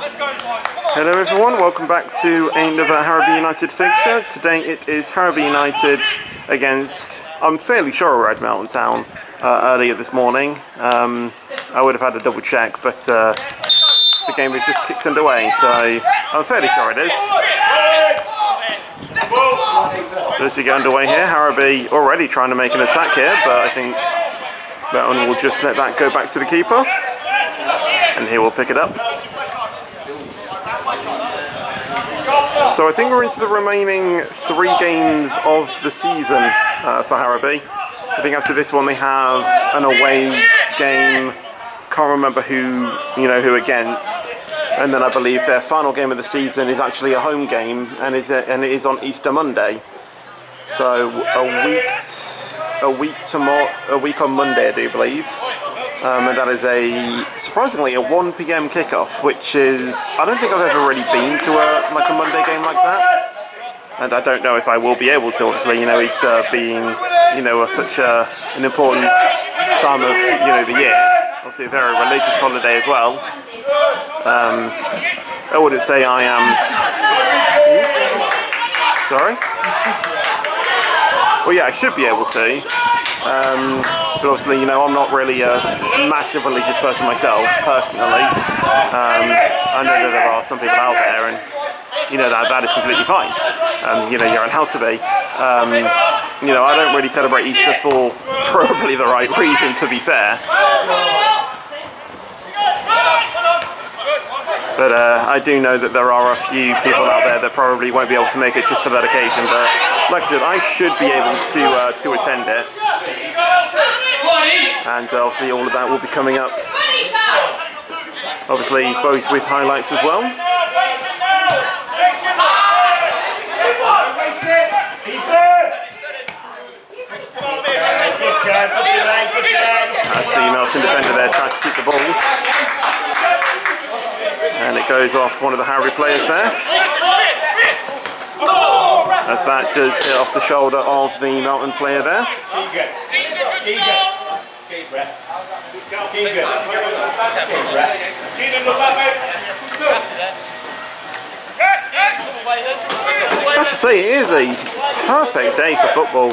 Hello everyone, welcome back to another Harrowby United fixture. Today it is Harrowby United against, I'm fairly sure we're at Melton Town earlier this morning. I would have had to double check, but the game has just kicked underway, so I'm fairly sure it is. But as we get underway here, Harrowby already trying to make an attack here, but I think Melton will just let that go back to the keeper, and he will pick it up. So I think we're into the remaining 3 games of the season for Harrowby. I think after this one they have an away game, can't remember who against, and then I believe their final game of the season is actually a home game, and it is on Easter Monday. So a week on Monday, I do believe. And that is surprisingly a 1 PM kickoff, which is, I don't think I've ever really been to a Monday game like that, and I don't know if I will be able to. Obviously, Easter being such an important time of the year, obviously a very religious holiday as well. I wouldn't say I am. Sorry. Well, yeah, I should be able to. But obviously, I'm not really a massive religious person myself, personally. I know that there are some people out there, and that is completely fine. You're allowed to be. I don't really celebrate Easter for probably the right reason, to be fair. But I do know that there are a few people out there that probably won't be able to make it just for that occasion. But like I said, I should be able to attend it, and obviously all of that will be coming up. Obviously, both with highlights as well. As the Melton defender there tries to keep the ball. And it goes off one of the Harrowby players there, as that does hit off the shoulder of the Melton player there. I have to say, it is a perfect day for football.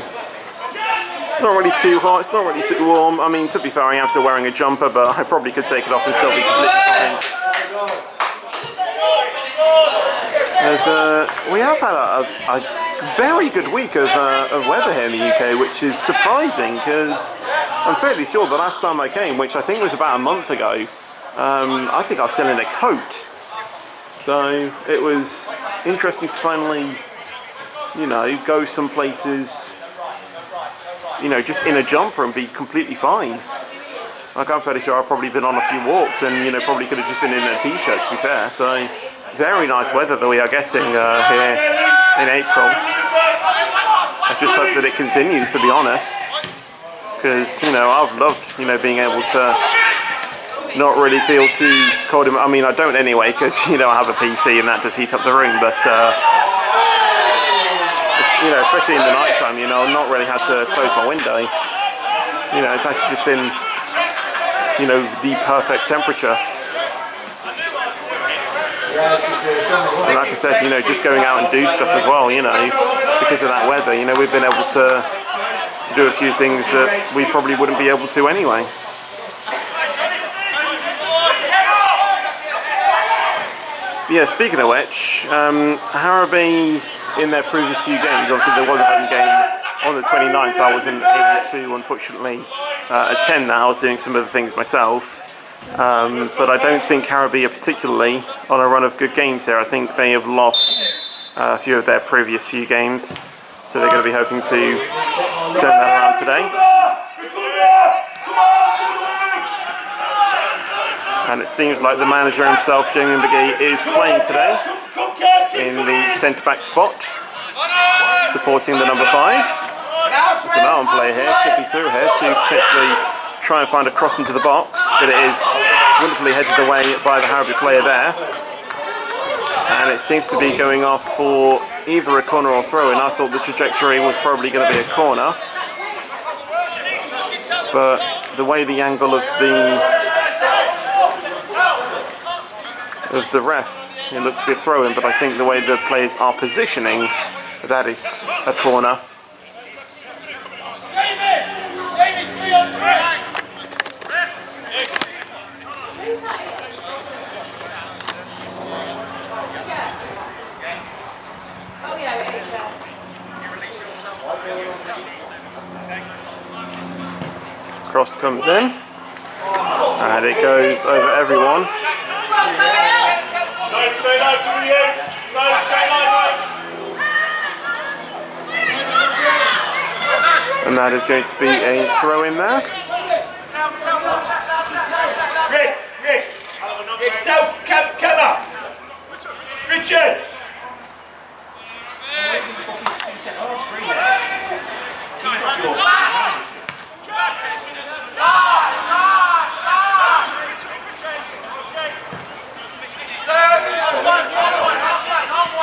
It's not really too hot, it's not really too warm. I mean, to be fair, I am still wearing a jumper, but I probably could take it off and still be completely fine. We have had a very good week of weather here in the UK, which is surprising, because I'm fairly sure the last time I came, which I think was about a month ago, I think I was still in a coat. So it was interesting to finally, go some places, just in a jumper and be completely fine. Like, I'm fairly sure I've probably been on a few walks and, probably could have just been in a t-shirt, to be fair. So very nice weather that we are getting here in April. I just hope that it continues, to be honest, because I've loved being able to not really feel too cold. I mean, I don't anyway, because I have a PC and that does heat up the room, but especially in the night time, I've not really had to close my window. It's actually just been the perfect temperature. And like I said, just going out and do stuff as well, because of that weather, we've been able to do a few things that we probably wouldn't be able to anyway. But yeah, speaking of which, Harrowby in their previous few games, obviously there was a home game on the 29th, I wasn't able to, unfortunately, attend that. I was doing some other things myself. But I don't think Harrowby are particularly on a run of good games here. I think they have lost a few of their previous few games, so they're going to be hoping to turn that around today. And it seems like the manager himself, Jamie McGee, is playing today in the centre-back spot, supporting the number 5. There's an Melton player here, could be through here to potentially try and find a cross into the box, but it is wonderfully headed away by the Harrowby player there. And it seems to be going off for either a corner or throw, and I thought the trajectory was probably going to be a corner. But the way the angle of the of the ref, it looks to be a throw-in, but I think the way the players are positioning, that is a corner. Cross comes in, and it goes over everyone. And that is going to be a throw in there. Rick, come up. Richard.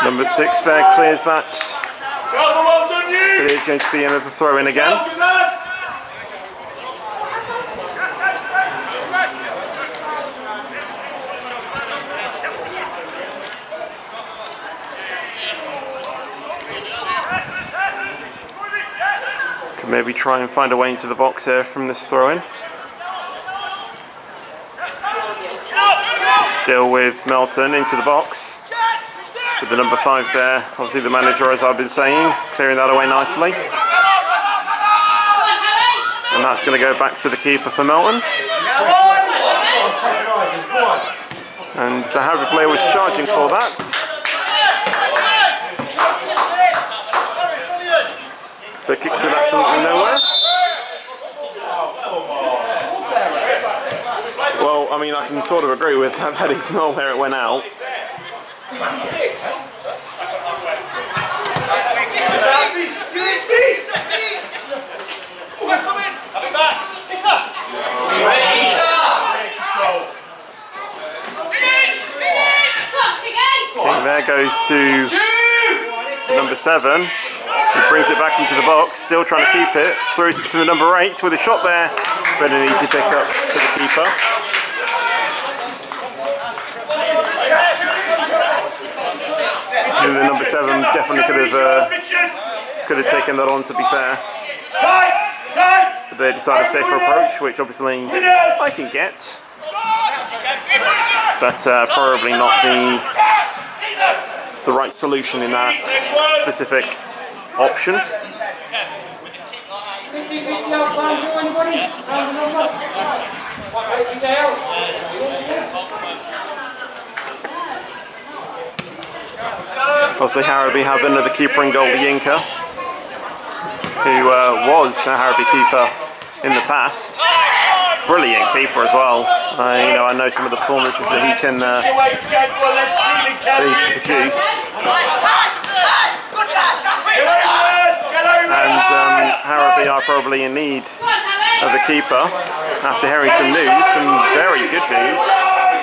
Number 6 there clears that. It is going to be another throw in again. Could maybe try and find a way into the box here from this throw in. Still with Melton into the box. With the number 5 there, obviously the manager, as I've been saying, clearing that away nicely. And that's going to go back to the keeper for Melton. And the Harrowby player was charging for that. But kicks it absolutely nowhere. Well, I mean, I can sort of agree with that is not where it went out. Okay, there goes to number 7. He brings it back into the box, still trying to keep it. Throws it to the number 8 with a shot there, but an easy pick up for the keeper. And the number 7 definitely could have taken that on, to be fair. But they decided a safer approach, which obviously I can get. That's probably not the right solution in that specific option. Obviously Harrowby have another keeper in goal, Yinka, who was a Harrowby keeper in the past. Brilliant keeper as well. You know, I know some of the performances that he can produce. And Harrowby are probably in need of a keeper after hearing some news, some very good news,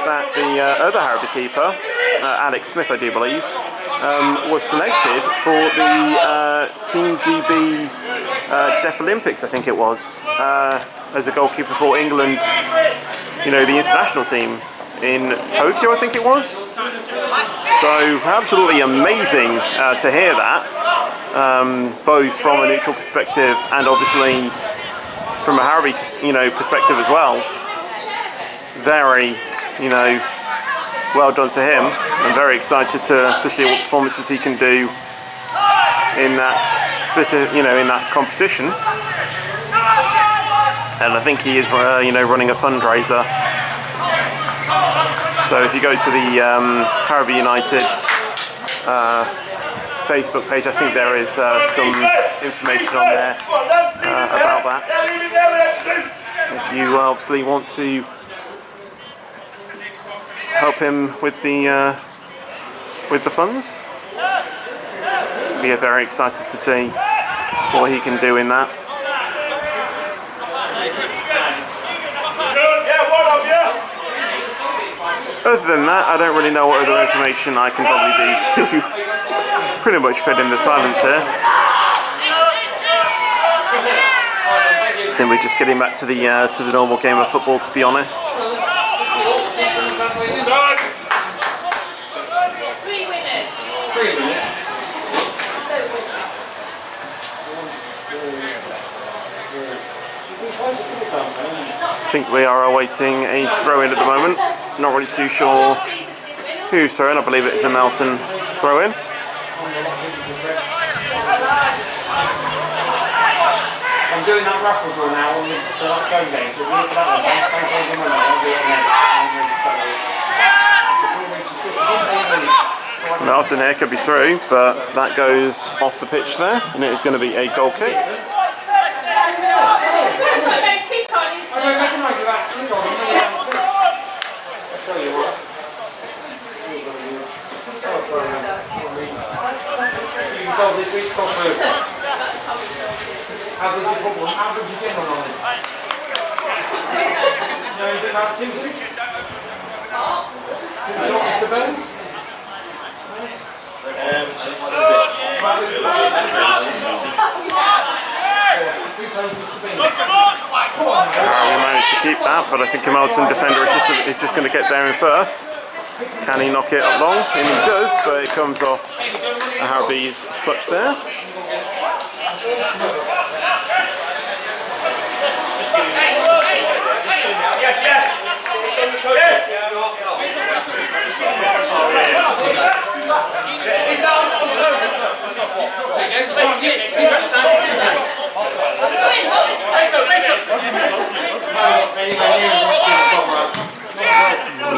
that the other Harrowby keeper, Alex Smith I do believe, was selected for the Team GB Deaf Olympics, I think it was, as a goalkeeper for England, you know, the international team in Tokyo, I think it was. So absolutely amazing to hear that, both from a neutral perspective and obviously from a Harrowby, you know, perspective as well. Very, you know, well done to him. I'm very excited to see what performances he can do in that specific, you know, in that competition. And I think he is, you know, running a fundraiser. So if you go to the Harrowby United Facebook page, I think there is some information on there about that. If you obviously want to help him with the funds, we are very excited to see what he can do in that. Other than that, I don't really know what other information I can probably do to pretty much fit in the silence here. Then we're just getting back to the normal game of football, to be honest. think we are awaiting a throw-in at the moment. Not really too sure who's throwing. I believe it's a Melton throw-in. I'm doing that raffle draw now on the last home game, so we'll that one. Melton here could be through, but that goes off the pitch there, and it is going to be a goal kick. I don't recognise you that. I'll tell you what. You sold this week's top food. How did you football? How did you get on it? No, you didn't have Simpsons? Did you shot Mr. Burns? We managed to keep that, but I think a Melton defender is just going to get there in first. Can he knock it up long? And he does, but it comes off Harrowby's foot there.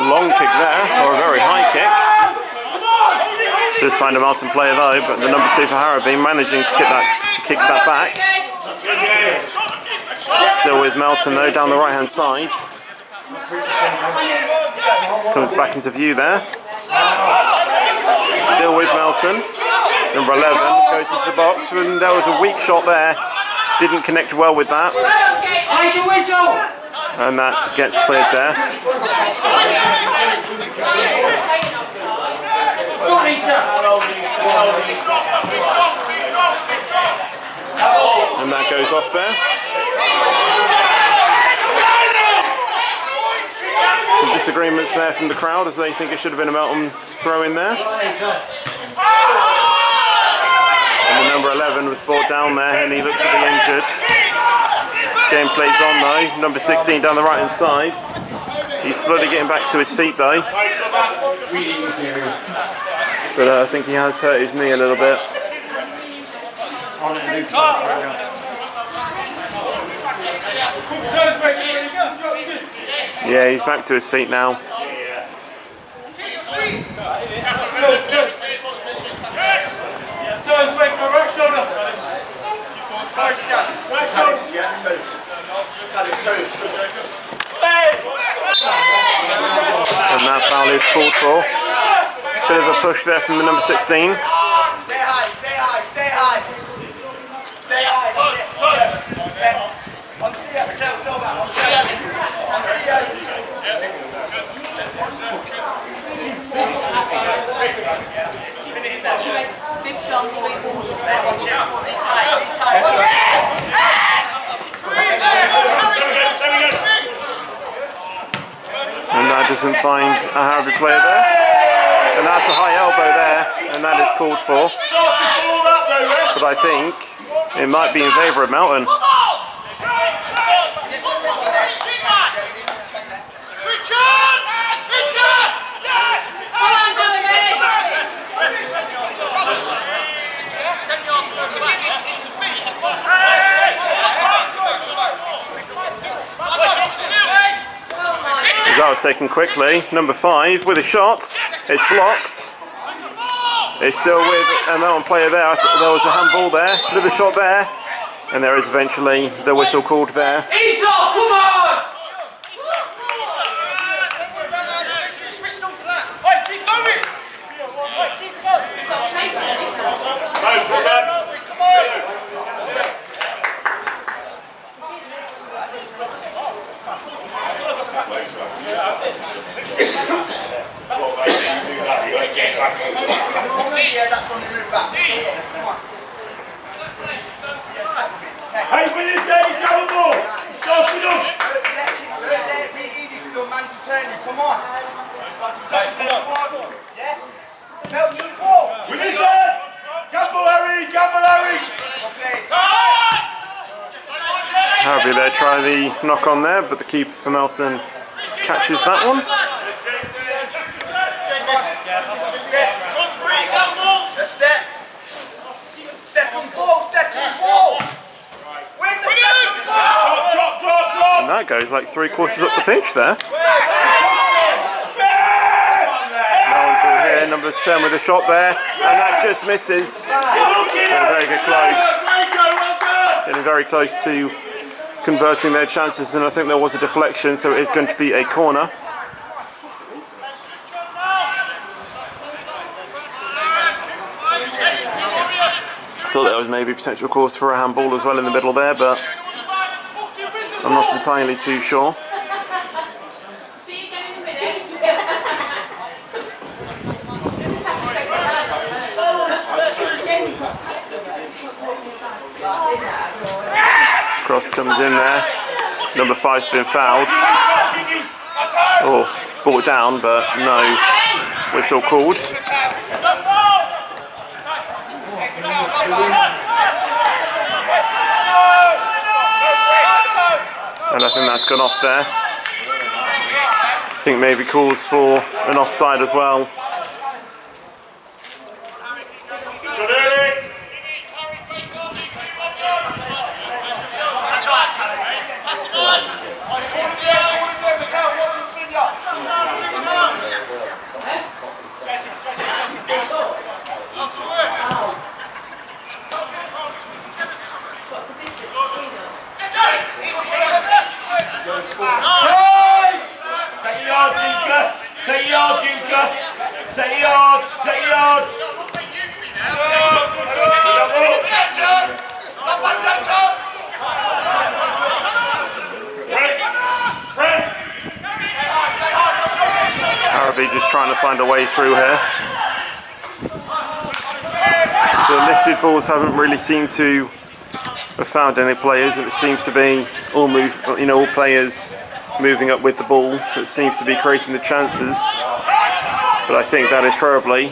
Long kick there, or a very high kick. Just find a Melton player though, but the number 2 for Harrowby managing to kick that back. Still with Melton though down the right hand side. Comes back into view there. Still with Melton. Number 11 goes into the box, and there was a weak shot there. Didn't connect well with that. And that gets cleared there. And that goes off there. Some disagreements there from the crowd as they think it should have been a Melton throw in there. And the number 11 was brought down there and he looks to be injured. Game plays on though, number 16 down the right hand side. He's slowly getting back to his feet though. But I think he has hurt his knee a little bit. Yeah, he's back to his feet now. And that foul is called for. Bit of a push there from the number 16. Stay high, stay high, stay high. Stay high. On the and that doesn't find a Harrowby player there. And that's a high elbow there, and that is called for. But I think it might be in favour of Melton. That was taken quickly. Number 5 with a shot. It's blocked. It's still with a Melton player there. I thought there was a handball there. Another shot there. And there is eventually the whistle called there. Esau, come on! Hey, win this game, it's our ball! Starts with us! Come on. Yeah? Melton's ball. Win this game! Gamble Harry! Gamble Harry! Harrowby Harrowby there try the knock on there, but the keeper for Melton catches that one. And that goes like 3/4 up the pitch there. Melton here, number 10 with a shot there, and that just misses. Very good close. Getting very close to converting their chances, and I think there was a deflection, so it is going to be a corner. Thought there was maybe potential cause for a handball as well in the middle there, but I'm not entirely too sure. Cross comes in there. Number 5's been fouled. Oh, brought down, but no whistle called. And I think that's gone off there. I think maybe calls for an offside as well. Harrowby just trying to find a way through here. The lifted balls haven't really seemed to have found any players, and it seems to be all players moving up with the ball that seems to be creating the chances. But I think that is probably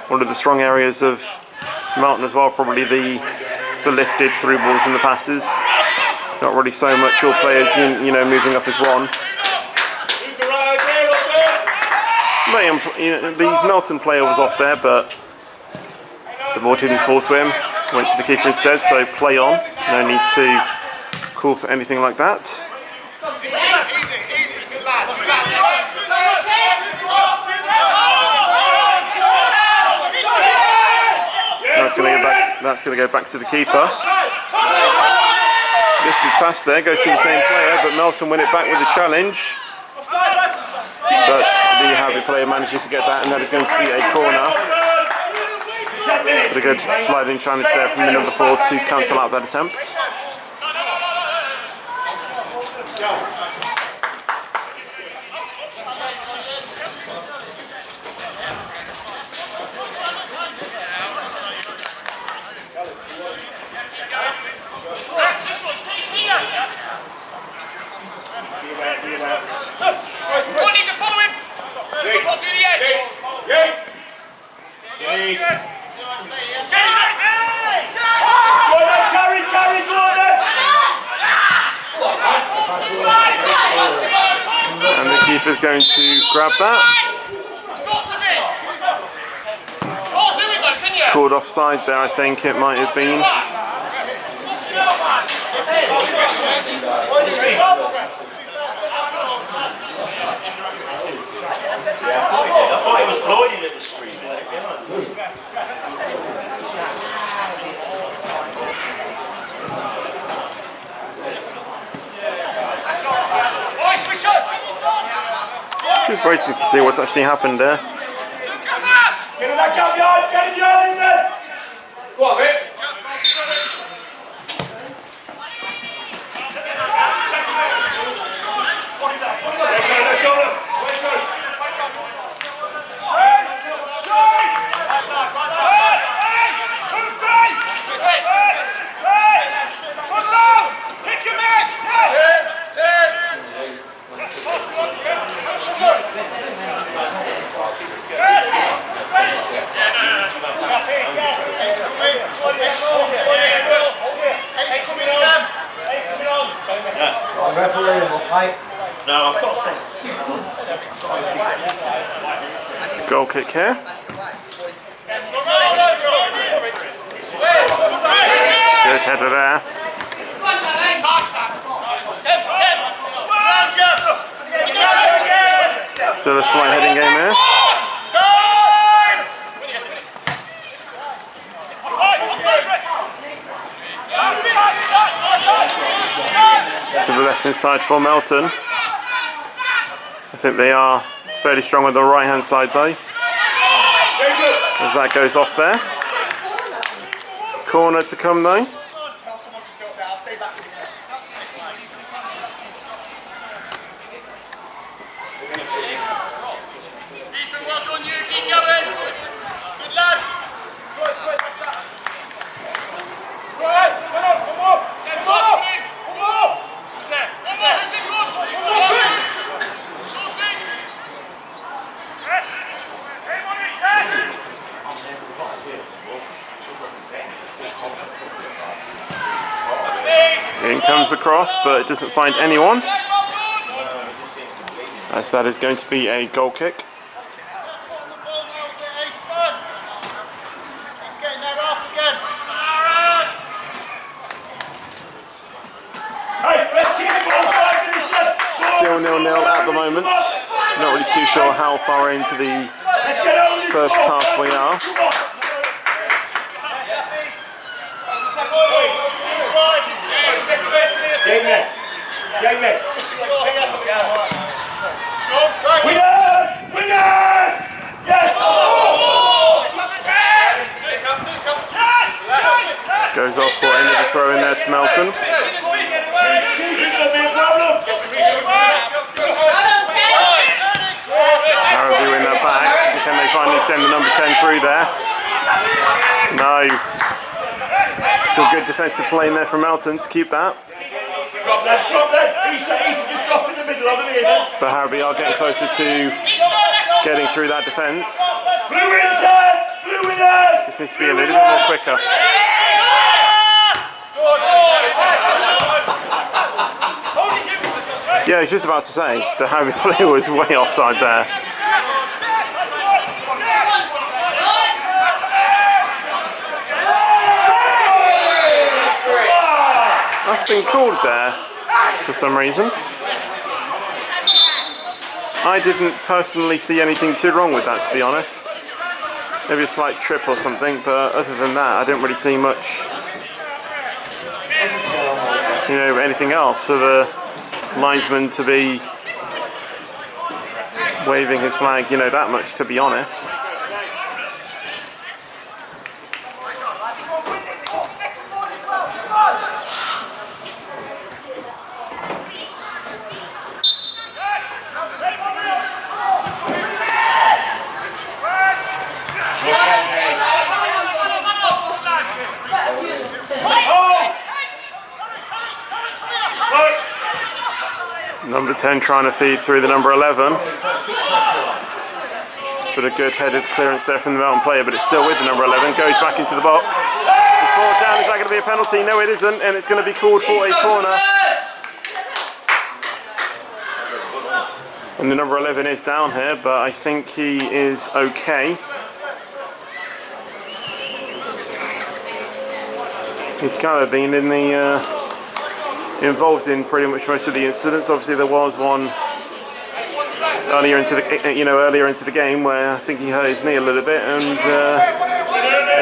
one of the strong areas of Melton as well, probably the lifted through balls and the passes. Not really so much all players moving up as one. The Melton player was off there, but the ball didn't fall to him. Went to the keeper instead, so play on. No need to call for anything like that. That's going to go back to the keeper. Lifted pass there, goes to the same player, but Melton win it back with a challenge. But the Harrowby player manages to get that, and that is going to be a corner. But a good sliding challenge there from the number 4 to cancel out that attempt. And the keeper's going to grab that. It's called offside there, I think it might have been. I thought it was Floyd that was screaming. Just waiting to see what's actually happened there. Get him back up behind, get him behind then! Go on, Rick. No, I've got some. Goal kick here. Good header there. Still a slight heading game here. To the left hand side for Melton. I think they are fairly strong on the right hand side though, as that goes off there. Corner to come though. In comes the cross, but it doesn't find anyone, as that is going to be a goal kick. Still 0-0 at the moment. Not really too sure how far into the first half we are. Winners! Winners! Yes! Goes off for another throw in there to Melton. Harrowby win that back. And can they finally send the number 10 through there? No. Some good defensive play in there from Melton to keep that. Drop that, Easy, just drop in the middle of it. But Harrowby are getting closer to getting through that defence. Blue winners! Blue winners! This needs to be a little bit more quicker. Yeah, I was just about to say, the Harrowby player was way offside there. That's been called there for some reason. I didn't personally see anything too wrong with that, to be honest. Maybe a slight trip or something, but other than that, I didn't really see much, anything else for the linesman to be waving his flag, that much, to be honest. Number 10 trying to feed through the number 11. But a good headed clearance there from the Melton player, but it's still with the number 11. Goes back into the box. It's brought down. Is that going to be a penalty? No, it isn't, and it's going to be called for a corner. And the number 11 is down here, but I think he is okay. He's kind of been in the involved in pretty much most of the incidents. Obviously, there was one earlier into the earlier into the game where I think he hurt his knee a little bit, and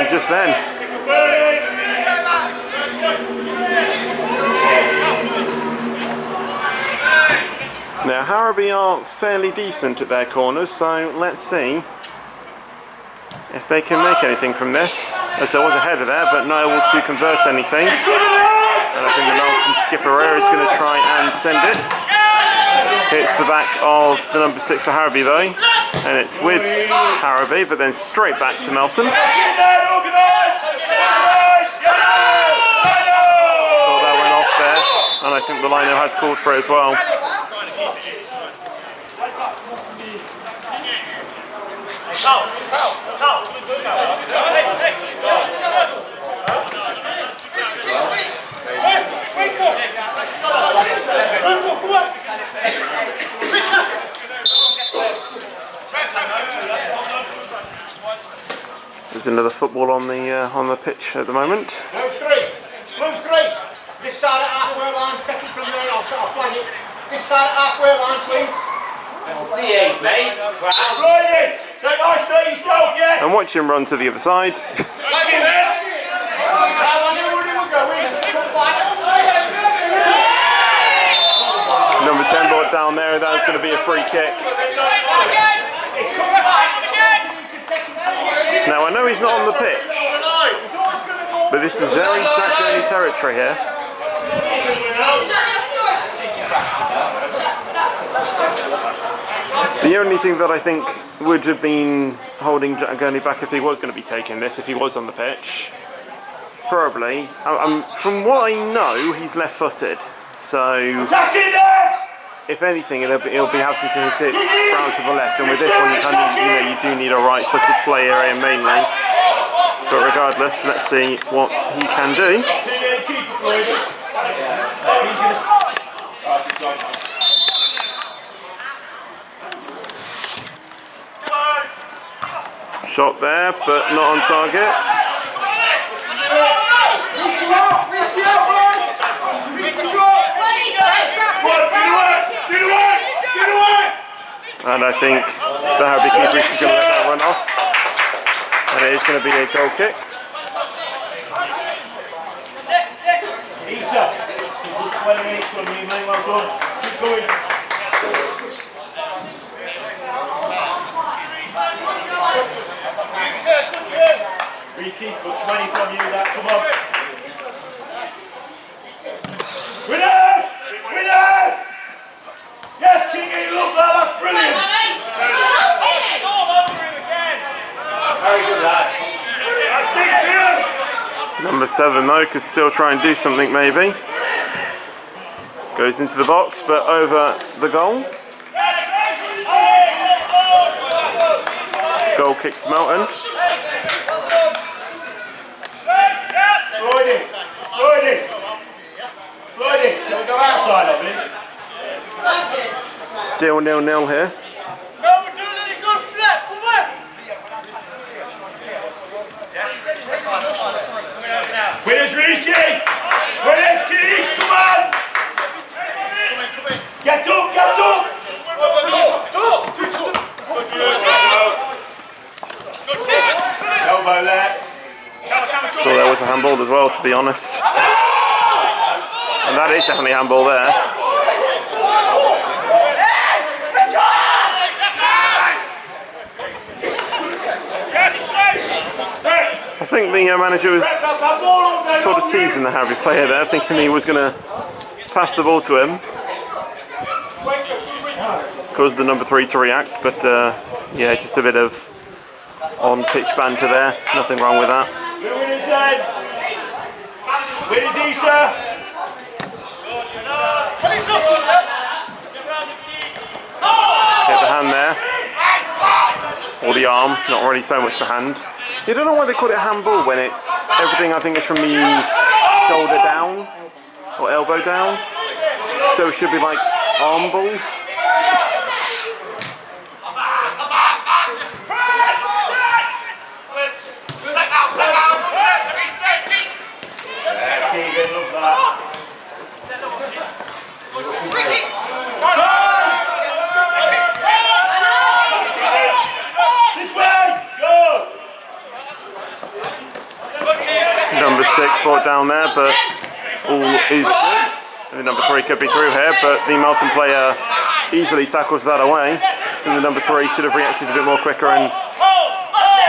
just then. Now Harrowby are fairly decent at their corners, so let's see if they can make anything from this. As there was a header there, but not able to convert anything. And I think the Melton skipper is going to try and send it. Hits the back of the number 6 for Harrowby though, and it's with Harrowby, but then straight back to Melton. Thought that went off there, and I think the lino has called for it as well. There's another football on the pitch at the moment. Blue 3. Blue 3. This side at halfway line. Take it from there. I'll flag it. This side at halfway line, please. Behave, mate. Friday, take isolate yourself, yeah? And watch him run to the other side. Number 10 brought down there, that was going to be a free kick. Now I know he's not on the pitch, but this is very Jack Gurney territory here. The only thing that I think would have been holding Jack Gurney back if he was going to be taking this, if he was on the pitch, probably. From what I know, he's left-footed, so if anything, he'll be having to hit it round to the left. And with this one, you do need a right-footed player here mainly. But regardless, let's see what he can do. Shot there, but not on target. And I think the Harrowby keeper is going to let that run off. And it is going to be a goal kick. Isa, 28 from you, mate, well done. Keep going. Free kick for 20 from you, that, come on. Winners! Winners! Yes, Kingy, you love that, that's brilliant. Very good lad. Number 7 though could still try and do something maybe. Goes into the box but over the goal. Goal kick to Melton. Floydie, can we go outside of him? Still 0-0 here. Winners, Ricky! Winners, Keys, come on! Get up, get up! Elbow there. Thought there was a handball as well, to be honest. And that is definitely a handball there. I think the manager was sort of teasing the Harrowby player there, thinking he was going to pass the ball to him. Caused the number 3 to react, but yeah, just a bit of on-pitch banter there. Nothing wrong with that. Winners then. Winners Isa. Hit the hand there. Or the arm, not really so much the hand. You don't know why they call it handball when it's everything I think is from the shoulder down or elbow down. So it should be like arm ball. Keegan, love that. This way, go! Number 6 brought down there, but all is good. And the number 3 could be through here, but the Melton player easily tackles that away. So the number 3 should have reacted a bit more quicker and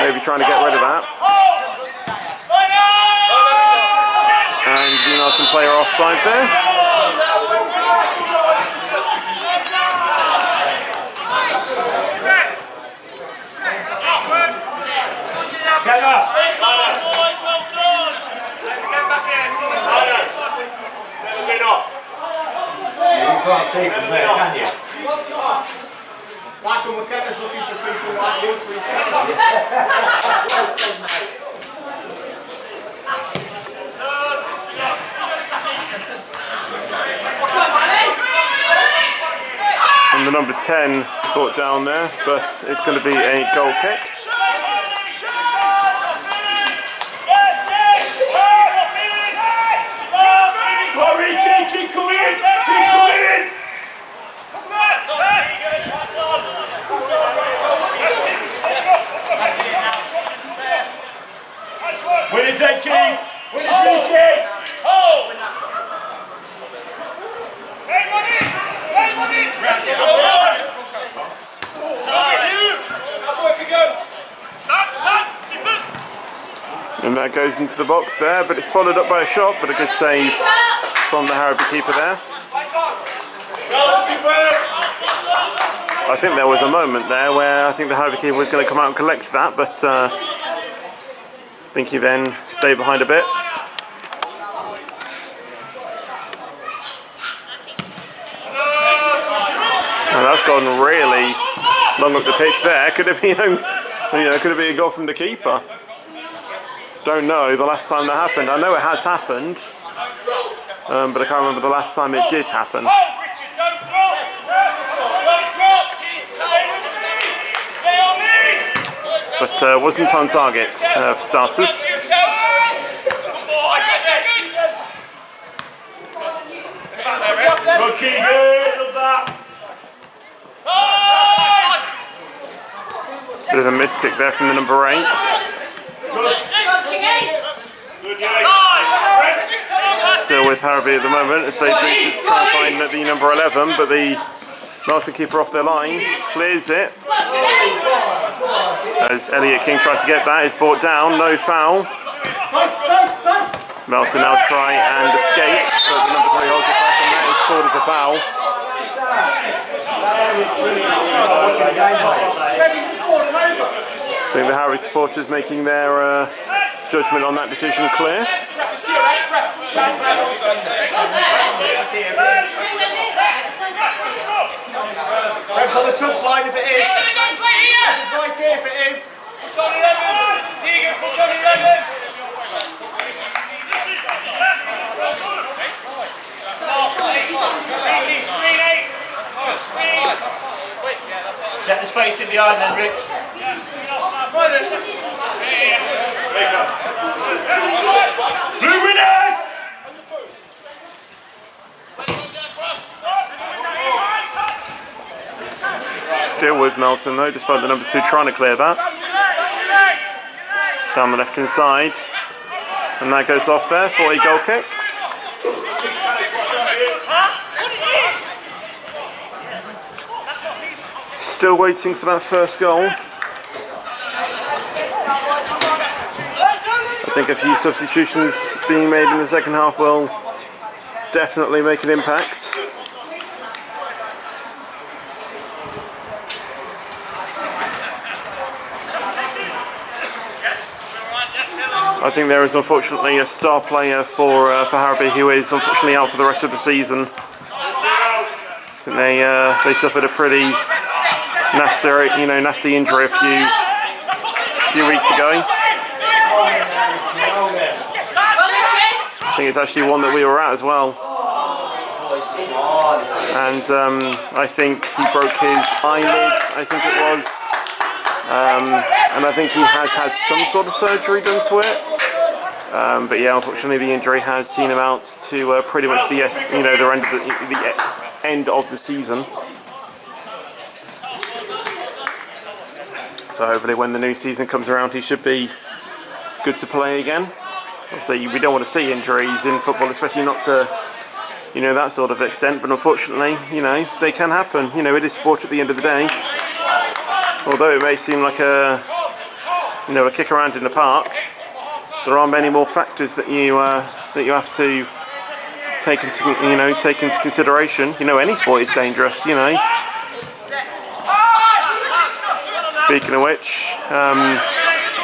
maybe trying to get rid of that. And the Melton player offside there. Get up! You can't see from there, can you? Michael McKenna's looking for people like you. And the number 10 brought down there, but it's going to be a goal kick. Kings! Winners weekend! Hold! Hey, money! Hey, money! Let's go! And that goes into the box there, but it's followed up by a shot, but a good save from the Harrowby keeper there. I think there was a moment there where I think the Harrowby keeper was going to come out and collect that, but I think he then stayed behind a bit. And that's gone really long up the pitch there. Could it be, could it be a goal from the keeper? Don't know the last time that happened. I know it has happened, but I can't remember the last time it did happen. But wasn't on target for starters. Good Keegan, love that. Bit of a missed kick there from the number 8. Still with Harrowby at the moment as they try and find the number 11, but the Melton keeper off their line clears it. As Elliot King tries to get that, is brought down, no foul. Melton now try and escape, but the number 3 holds it back and that is called as a foul. I think the Harrowby supporters making their judgment on that decision clear. Ref's on the touchline if it is. It's right here if it is. Push on 11! Keegan, push on 11! Screen 8! Screen! Set the space in behind then, Rich. Blue winners! Still with Melton though, despite the number 2 trying to clear that. Down the left hand side. And that goes off there for a goal kick. Still waiting for that first goal. I think a few substitutions being made in the second half will definitely make an impact. I think there is unfortunately a star player for Harrowby who is unfortunately out for the rest of the season. I think they suffered a pretty nasty injury a few weeks ago. I think it's actually one that we were at as well. And I think he broke his eyelid, I think it was. And I think he has had some sort of surgery done to it. But yeah, unfortunately the injury has seen him out to pretty much the end of the season. So hopefully when the new season comes around he should be good to play again. Obviously we don't want to see injuries in football, especially not to that sort of extent, but unfortunately they can happen. It is sport at the end of the day. Although it may seem like a kick around in the park, there are many more factors that you have to take into consideration. Any sport is dangerous. Speaking of which,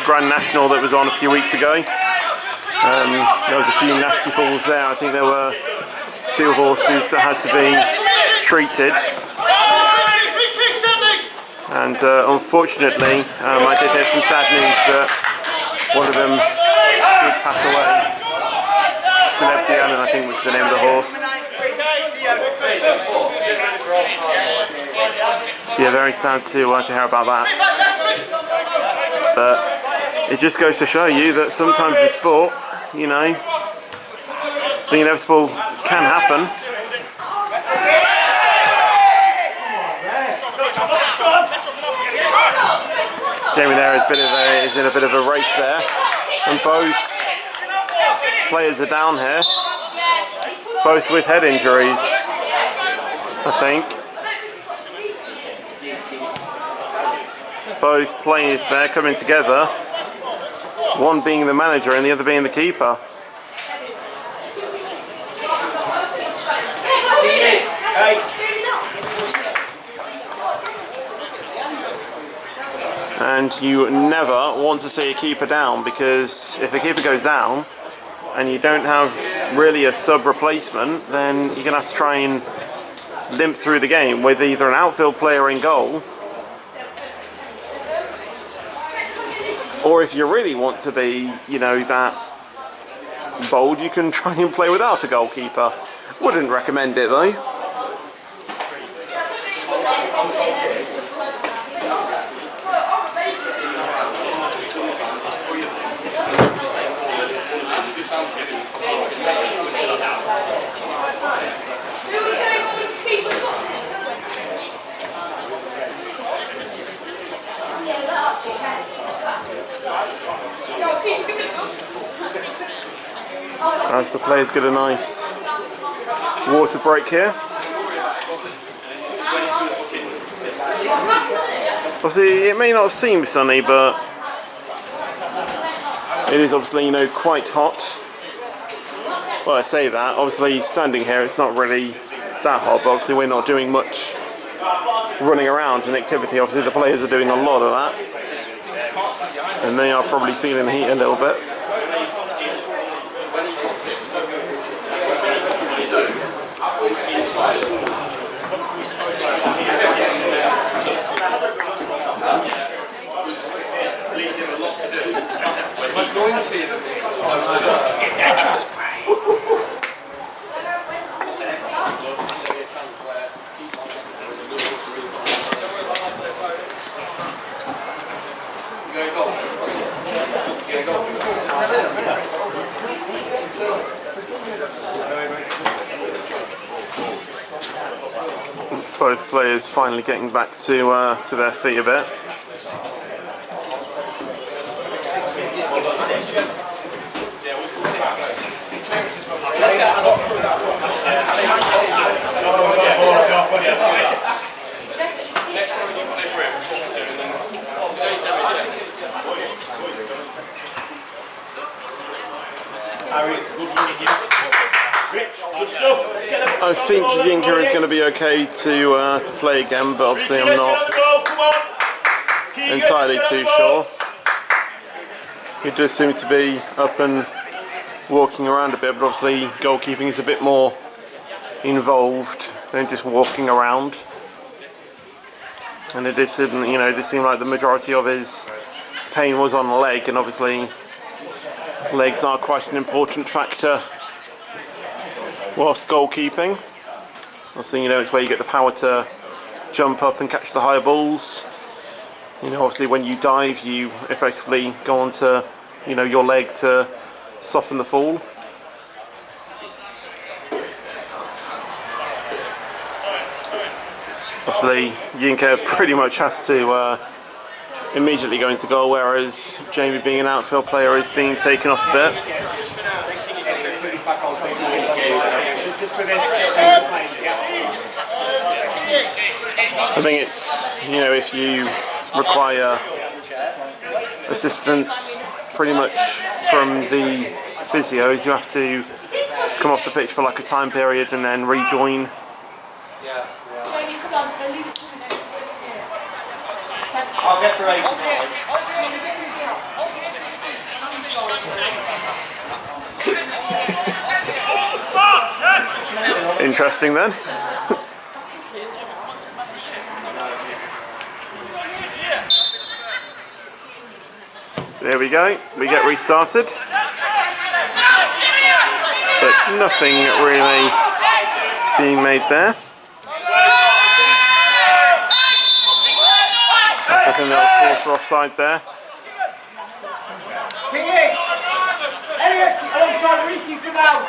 Grand National that was on a few weeks ago, there was a few nasty falls there. I think there were 2 horses that had to be treated. And unfortunately, I did hear some sad news that one of them did pass away. Celebrity Allen, I think, was the name of the horse. So yeah, very sad to hear about that. But it just goes to show you that sometimes in sport, the inevitable can happen. Jamie there is in a bit of a race there, and both players are down here, both with head injuries, I think. Both players there coming together, one being the manager and the other being the keeper. And you never want to see a keeper down, because if a keeper goes down and you don't have really a sub replacement, then you're going to have to try and limp through the game with either an outfield player in goal, or if you really want to be, you know, that bold, you can try and play without a goalkeeper. Wouldn't recommend it though. As the players get a nice water break here. Obviously, it may not seem sunny, but it is obviously, you know, quite hot. Well, I say that, obviously standing here it's not really that hot, but obviously we're not doing much running around and activity. Obviously the players are doing a lot of that, and they are probably feeling the heat a little bit. Both players finally getting back to their feet a bit. I think Yinka is going to be okay to play again, but obviously I'm not entirely too sure. He does seem to be up and walking around a bit, but obviously goalkeeping is a bit more involved than just walking around. And it did seem, you know, it did seem like the majority of his pain was on the leg, and obviously legs are quite an important factor whilst goalkeeping. Obviously, you know, it's where you get the power to jump up and catch the high balls. You know, obviously when you dive, you effectively go onto, you know, your leg to soften the fall. Obviously, Yinka pretty much has to immediately go into goal, whereas Jamie, being an outfield player, is being taken off a bit. I think it's, you know, if you require assistance pretty much from the physios, you have to come off the pitch for like a time period and then rejoin. I'll get for 8. Interesting then. There we go, we get restarted. But nothing really being made there. I think that was called for offside there. Elliot, alongside Ricky for now.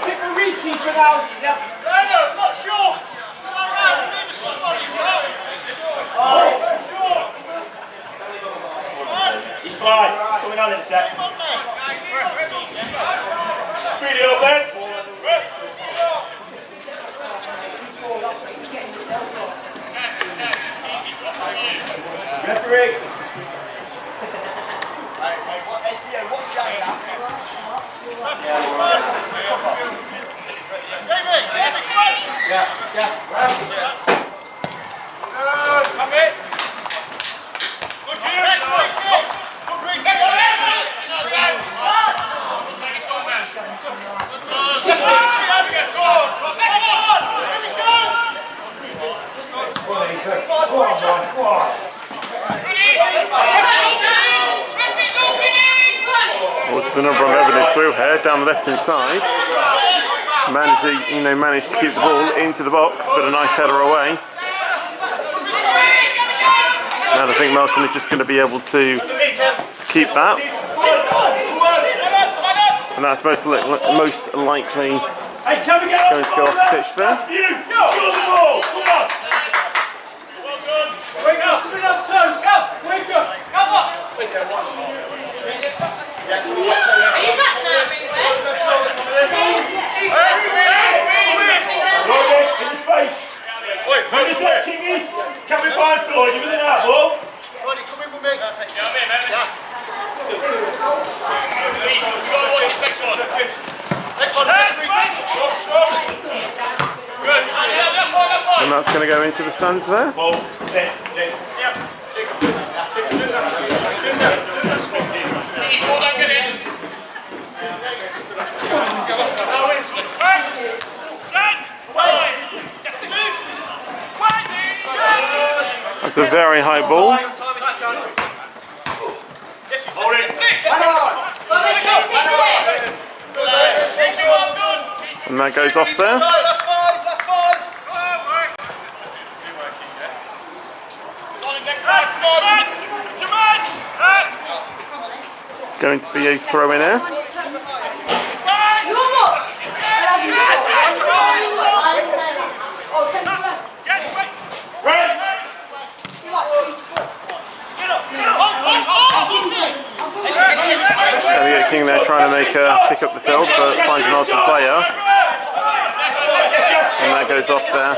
Sit for Ricky for now. Yep. No, not sure. Oh, not sure. He's fine. Coming on in a sec. Speed it up then. Referee. Well, it's been a number of evidence through here down the left hand side. Managed to keep the ball into the box, but a nice header away. Now I think Melton are just going to be able to keep that, and that's most likely going to go off the pitch there. Wake up, spin up toes, go! Wake up! Come on! In the space! Where is that, Kingy? Can we find Floyd? You within that ball? Floyd, come in with me. Yeah, I'm in, man. Yeah. What's this next one? Next one, Good. And that's going to go into the stands there. That's a very high ball. And that goes off there. It's going to be a throw in here. Elliot King there trying to make a kick up the field, but finds an awesome player. And that goes off there.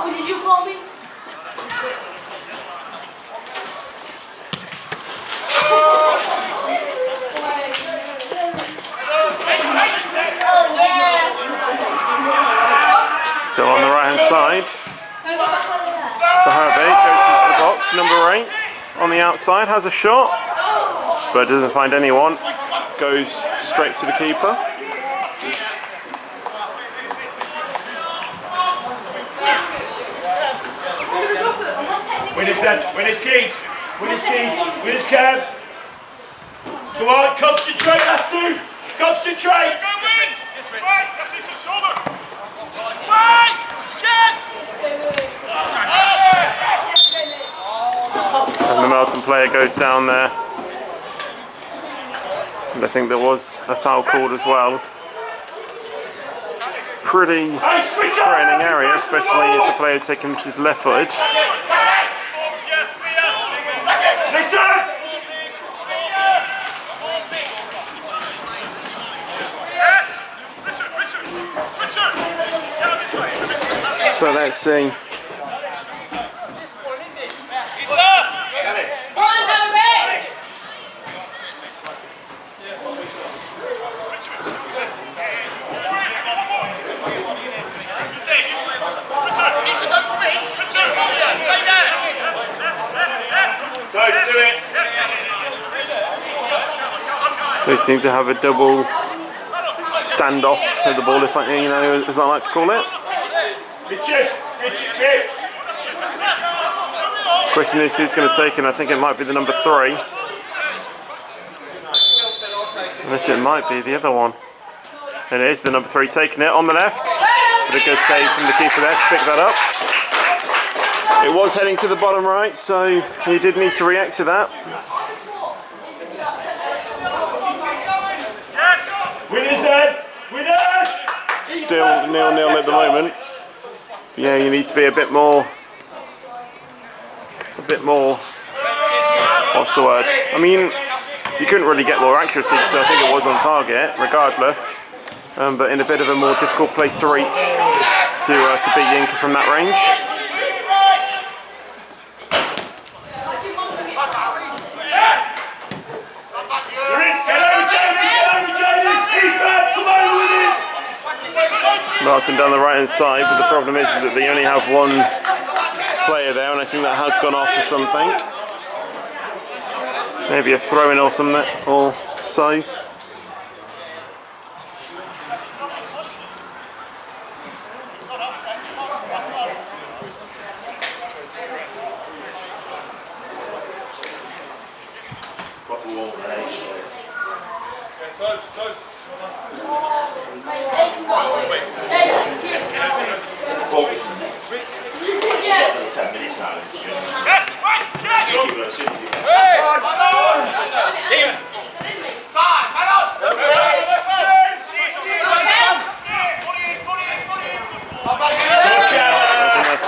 What did you call me? Still on the right hand side. For Harrowby, goes into the box. Number 8 on the outside has a shot, but doesn't find anyone. Goes straight to the keeper. Win his dead, win his keys, win his keys, win his cab. Come on, concentrate, that's two. Concentrate. Go win. Right, that's his shoulder. Right, again. And the Melton player goes down there. And I think there was a foul called as well. Pretty threatening area, especially if the player taking this is left-footed. So let's see. They seem to have a double standoff with the ball, if I, as I like to call it. Question is who's going to take it. I think it might be the number 3. Unless it might be the other one. And it is the number 3 taking it on the left. But a good save from the keeper there to pick that up. It was heading to the bottom right, so he did need to react to that. Winners then! Winners! Still 0-0 at the moment. But yeah, you need to be a bit more, what's the word? I mean, you couldn't really get more accuracy because I think it was on target, regardless. But in a bit of a more difficult place to reach to beat Yinka from that range. Melton down the right hand side, but the problem is that they only have one player there, and I think that has gone off for something. Maybe a throw-in or something, or so.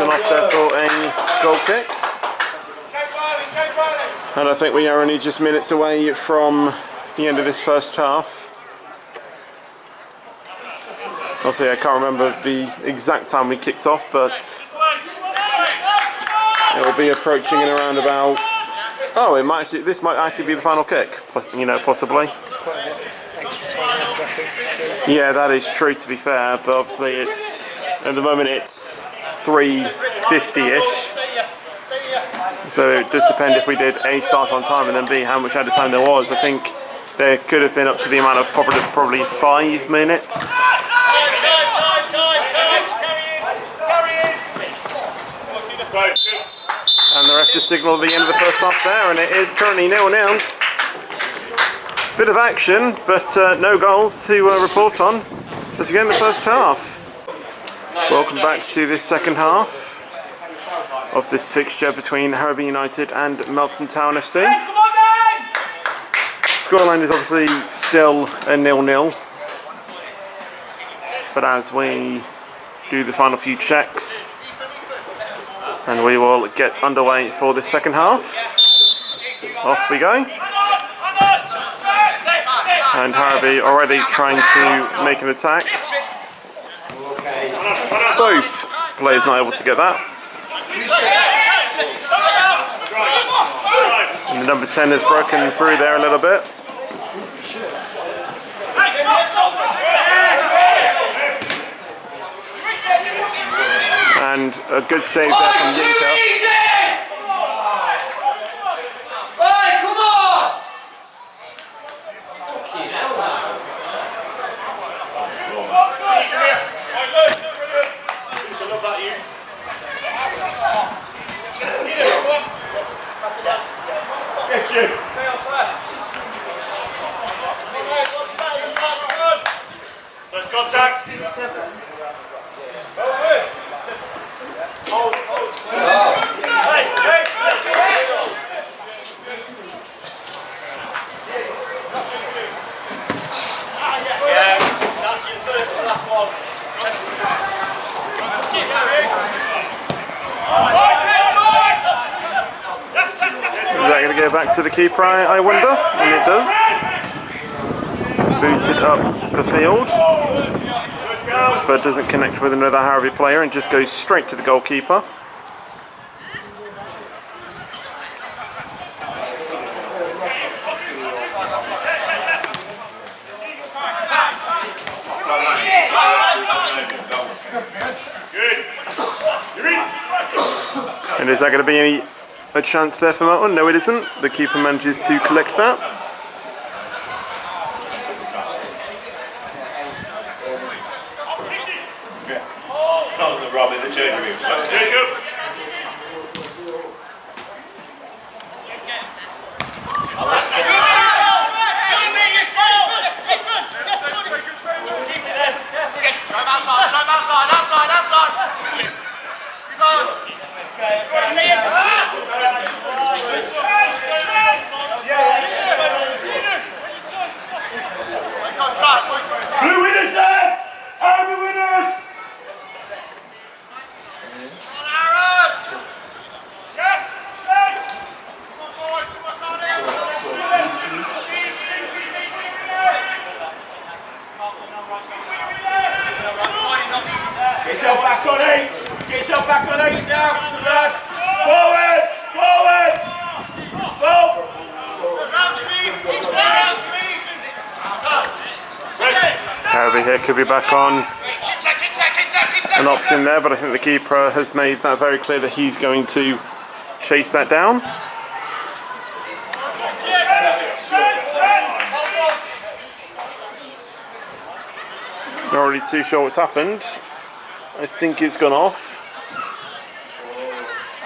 Off there for a goal kick, and I think we are only just minutes away from the end of this first half. Obviously I can't remember the exact time we kicked off, but it will be approaching in around about, this might actually be the final kick, possibly. Yeah, that is true, to be fair, but obviously at the moment it's 3:50ish, so it does depend if we did A, start on time, and then B, how much added time there was. I think there could have been up to the amount of probably 5 minutes. And the ref just signalled the end of the first half there, and it is currently 0-0. Bit of action, but no goals to report on as we go in the first half. Welcome back to this second half of this fixture between Harrowby United and Melton Town FC. Scoreline is obviously still a 0-0, but as we do the final few checks, and we will get underway for the second half. Off we go. And Harrowby already trying to make an attack. Both players not able to get that. And the number 10 has broken through there a little bit. And a good save there from Yinka. First contact. Is that going to go back to the keeper, I wonder? And it does. Booted up the field, but doesn't connect with another Harrowby player and just goes straight to the goalkeeper. And is that going to be a chance there for Melton? No, it isn't. The keeper manages to collect that. Clear could be back on. An option there, but I think the keeper has made that very clear that he's going to chase that down. Not really too sure what's happened. I think it's gone off.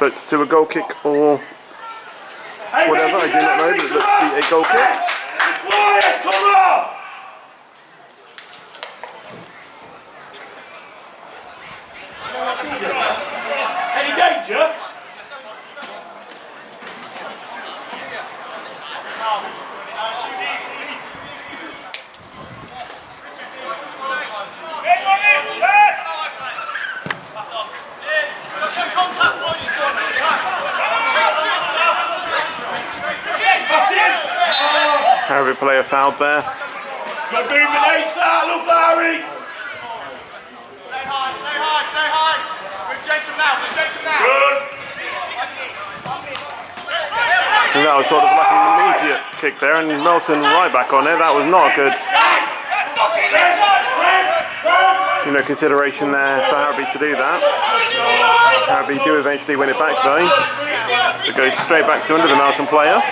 But to a goal kick or whatever, I do not know, but it looks to be a goal kick. Quiet, come on! Any danger? Harrowby player fouled there. Good movement, H, that, love that, Harry. Stay high, stay high, stay high. We've changed them now, we've changed them now. Good. And that was sort of like an immediate kick there, and Melton right back on it. That was not good. You know, consideration there for Harrowby to do that. Harrowby do eventually win it back though. It goes straight back to under the Melton player.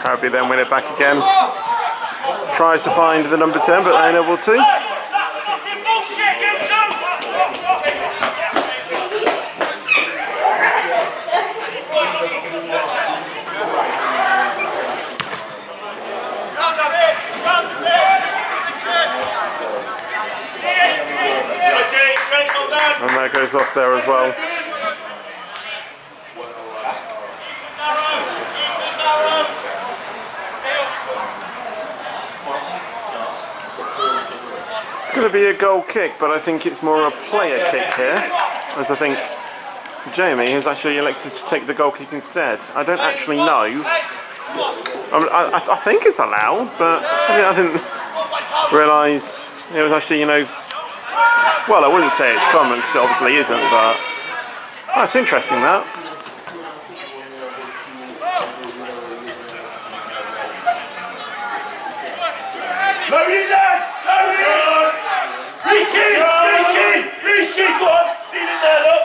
Harrowby then win it back again. Tries to find the number 10, but unable to. And that goes off there as well. It's going to be a goal kick, but I think it's more a player kick here, as I think Jamie has actually elected to take the goal kick instead. I don't actually know. I think it's allowed, but I didn't realise it was actually, you know, well, I wouldn't say it's common because it obviously isn't, but that's interesting that. Load it down! Load it! Reach in! Go on! Lean in there, look!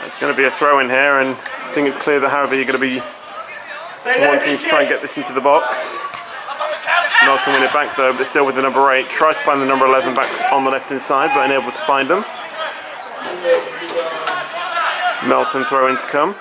It's going to be a throw in here, and I think it's clear that Harrowby are going to be wanting to try and get this into the box. Melton win it back though, but still with the number 8. Tries to find the number 11 back on the left hand side, but unable to find them. Melton throw in to come.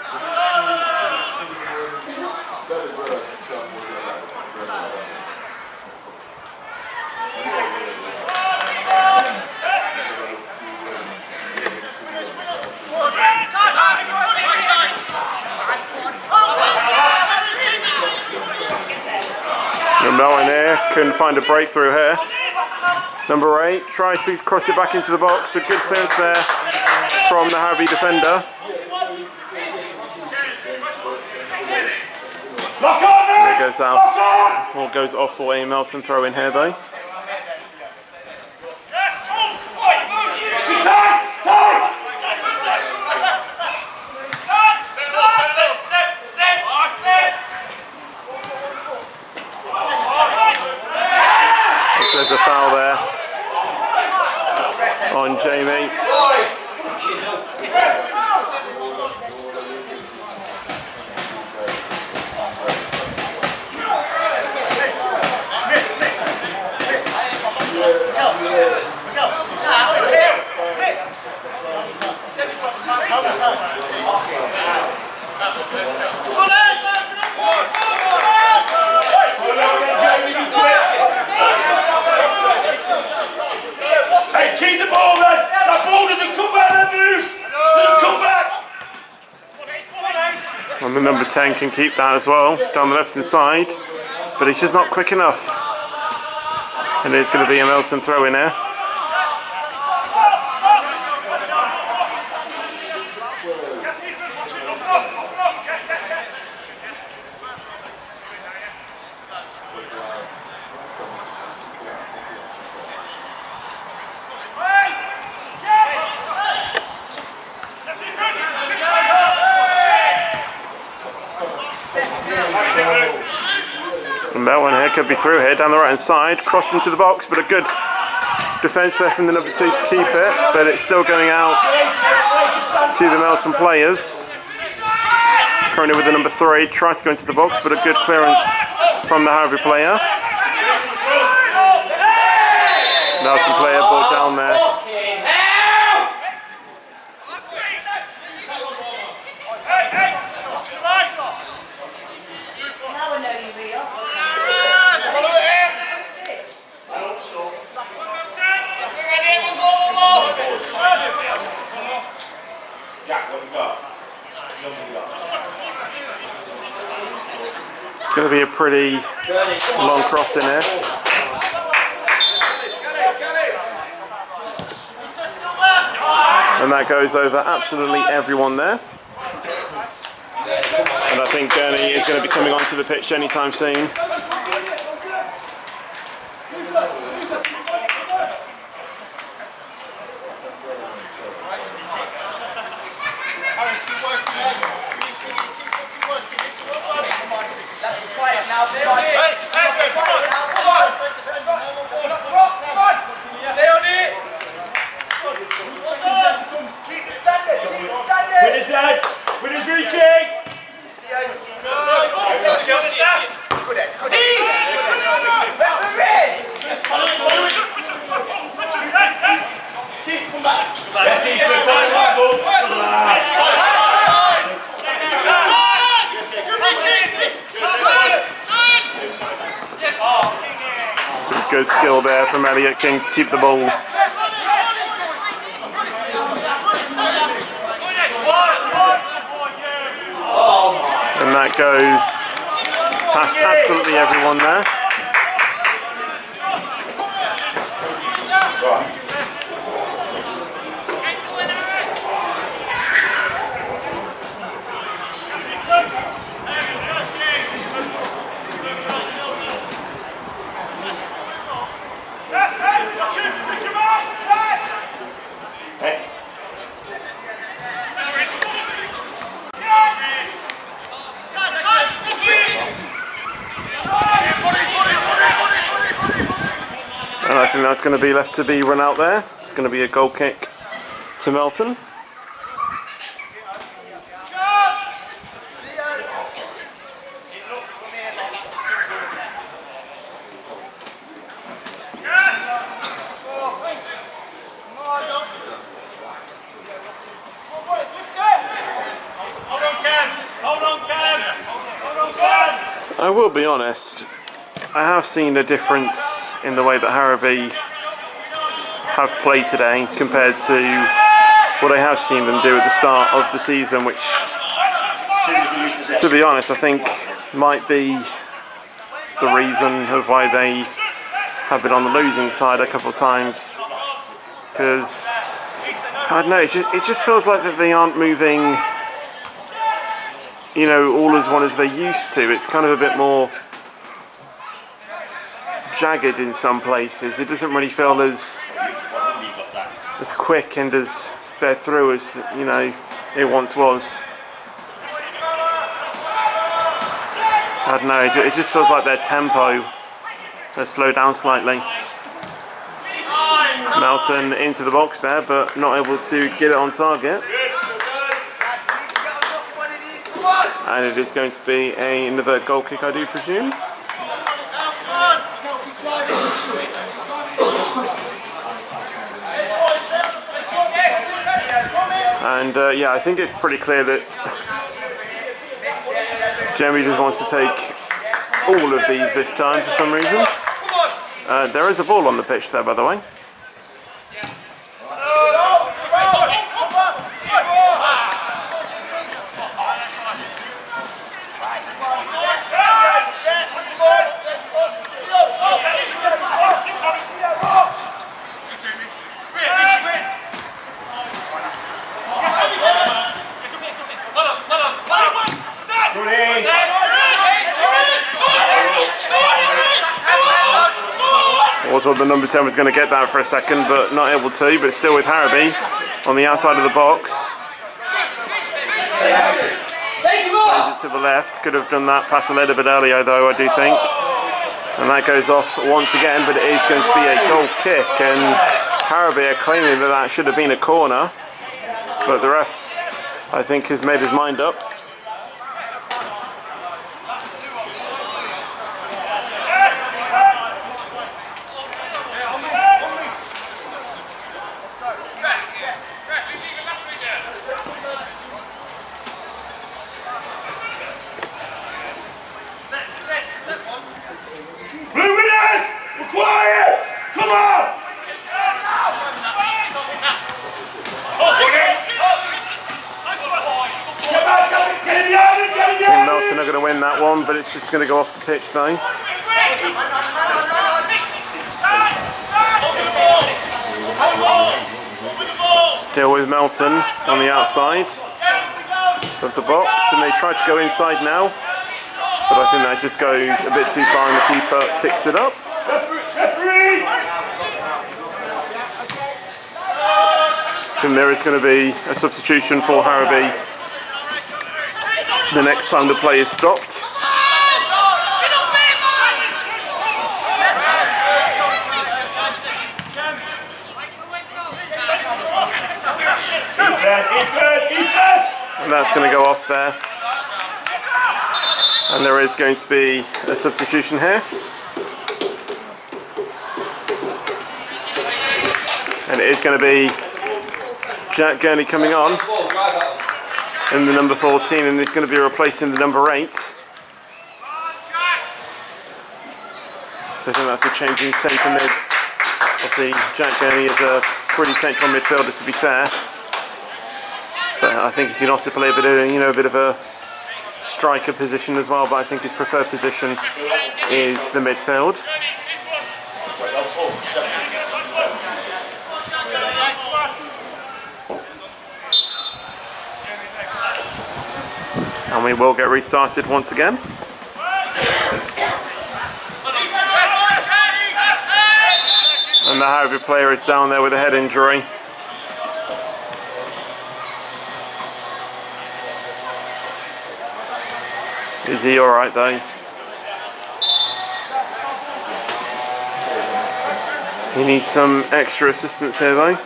Melton here, couldn't find a breakthrough here. Number 8 tries to cross it back into the box. A good clearance there from the Harrowby defender. There goes out. Ball goes off the way. Melton throw in here though. There's a foul there on Jamie. Hey, keep the ball, lad! That ball doesn't come back, that moves! Doesn't come back! And the number 10 can keep that as well, down the left hand side, but he's just not quick enough. And it's going to be a Melton throw in there. Melton here could be through here down the right hand side, cross into the box, but a good defence there from the number 2 to keep it, but it's still going out to the Melton players. Currently with the number 3, tries to go into the box, but a good clearance from the Harrowby player. Melton player brought down there. It's going to be a pretty long cross in here. And that goes over absolutely everyone there. And I think Gurney is going to be coming onto the pitch anytime soon. Winners reaching! Some good skill there from Elliot King to keep the ball. And that goes past absolutely everyone there. And I think that's going to be left to be run out there. It's going to be a goal kick to Melton. I will be honest, I have seen a difference in the way that Harrowby have played today compared to what I have seen them do at the start of the season, which, to be honest, I think might be the reason of why they have been on the losing side a couple of times. Because, I don't know, it just feels like that they aren't moving, you know, all as one as they used to. It's kind of a bit more jagged in some places. It doesn't really feel as quick and as fair through as, you know, it once was. I don't know, it just feels like their tempo has slowed down slightly. Melton into the box there, but not able to get it on target. And it is going to be another goal kick, I do presume. And yeah, I think it's pretty clear that Jeremy just wants to take all of these this time for some reason. There is a ball on the pitch there, by the way. Also, the number 10 was going to get that for a second, but not able to. But still with Harrowby on the outside of the box. Plays it to the left. Could have done that pass a little bit earlier, though, I do think. And that goes off once again, but it is going to be a goal kick, and Harrowby are claiming that that should have been a corner, but the ref, I think, has made his mind up. Blue winners! We're quiet! Come on! I think Melton are going to win that one, but it's just going to go off the pitch though. Still with Melton on the outside of the box, and they try to go inside now, but I think that just goes a bit too far and the keeper picks it up. And there is going to be a substitution for Harrowby the next time the play is stopped. And that's going to go off there. And there is going to be a substitution here. And it is going to be Jack Gurney coming on in the number 14, and he's going to be replacing the number 8. So I think that's a change in centre mids. Obviously Jack Gurney is a pretty central midfielder, to be fair. But I think he can also play a bit of, a bit of a striker position as well, but I think his preferred position is the midfield. And we will get restarted once again. And the Harrowby player is down there with a head injury. Is he alright though? He needs some extra assistance here though.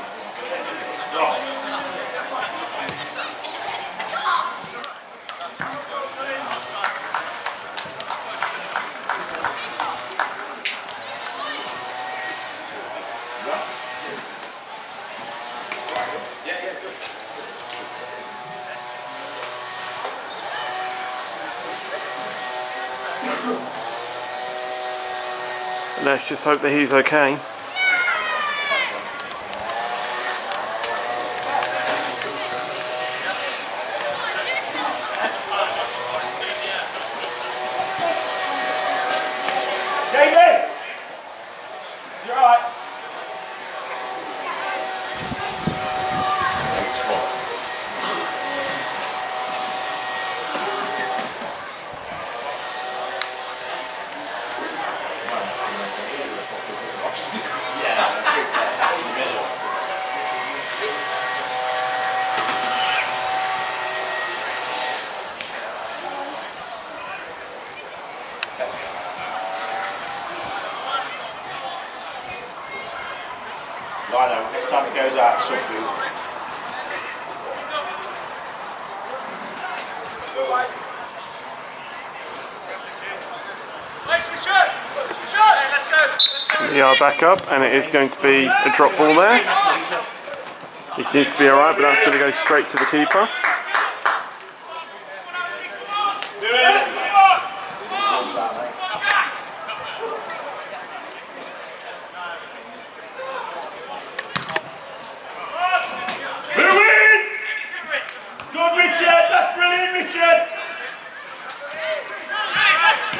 Let's just hope that he's okay. David! You're alright. I know, next time it goes out, something. We are back up, and it is going to be a drop ball there. He seems to be alright, but that's going to go straight to the keeper.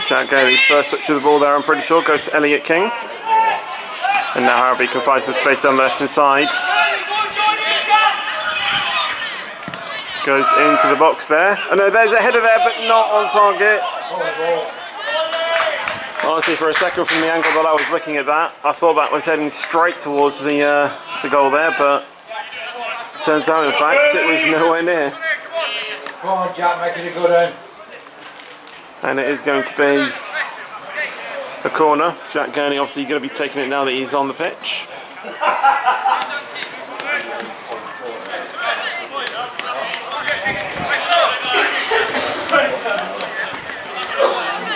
Jack Gurney's first touch of the ball there, I'm pretty sure, goes to Elliot King. And now Harrowby can find some space on the left side. Goes into the box there. Oh no, there's a header there, but not on target. Honestly, for a second from the angle that I was looking at that, I thought that was heading straight towards the goal there, but it turns out, in fact, it was nowhere near. Come on, Jack, make it a good one. And it is going to be a corner. Jack Gurney obviously going to be taking it now that he's on the pitch.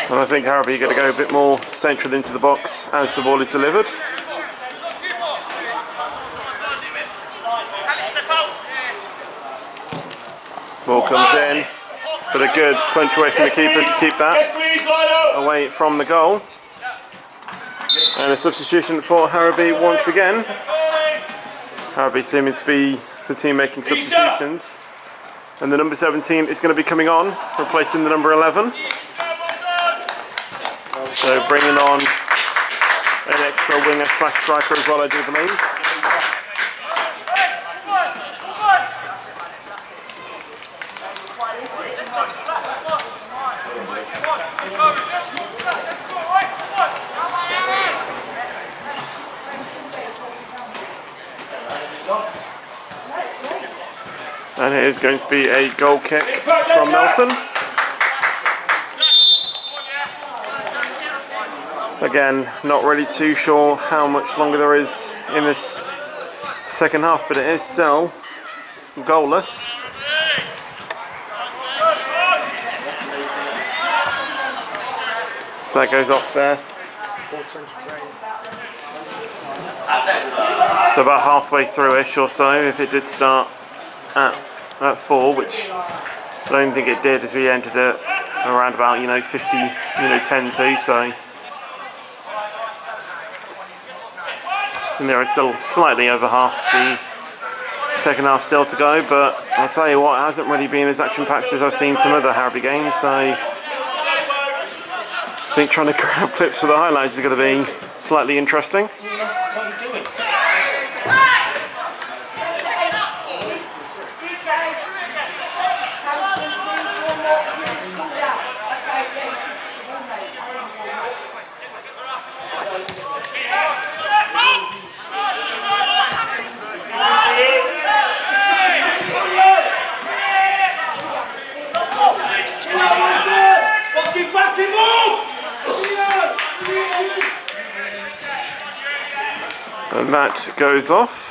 And I think Harrowby are going to go a bit more central into the box as the ball is delivered. Ball comes in, but a good punch away from the keeper to keep that away from the goal. And a substitution for Harrowby once again. Harrowby seeming to be the team making substitutions. And the number 17 is going to be coming on, replacing the number 11. So bringing on an extra winger slash striker as well, I do believe. And it is going to be a goal kick from Melton. Again, not really too sure how much longer there is in this second half, but it is still goalless. So that goes off there. So about halfway through-ish or so, if it did start at 4, which I don't think it did as we entered it around about 50 10 to, so and there is still slightly over half the second half still to go, but I'll tell you what, it hasn't really been as action packed as I've seen some other Harrowby games, so I think trying to grab clips for the highlights is going to be slightly interesting. And that goes off.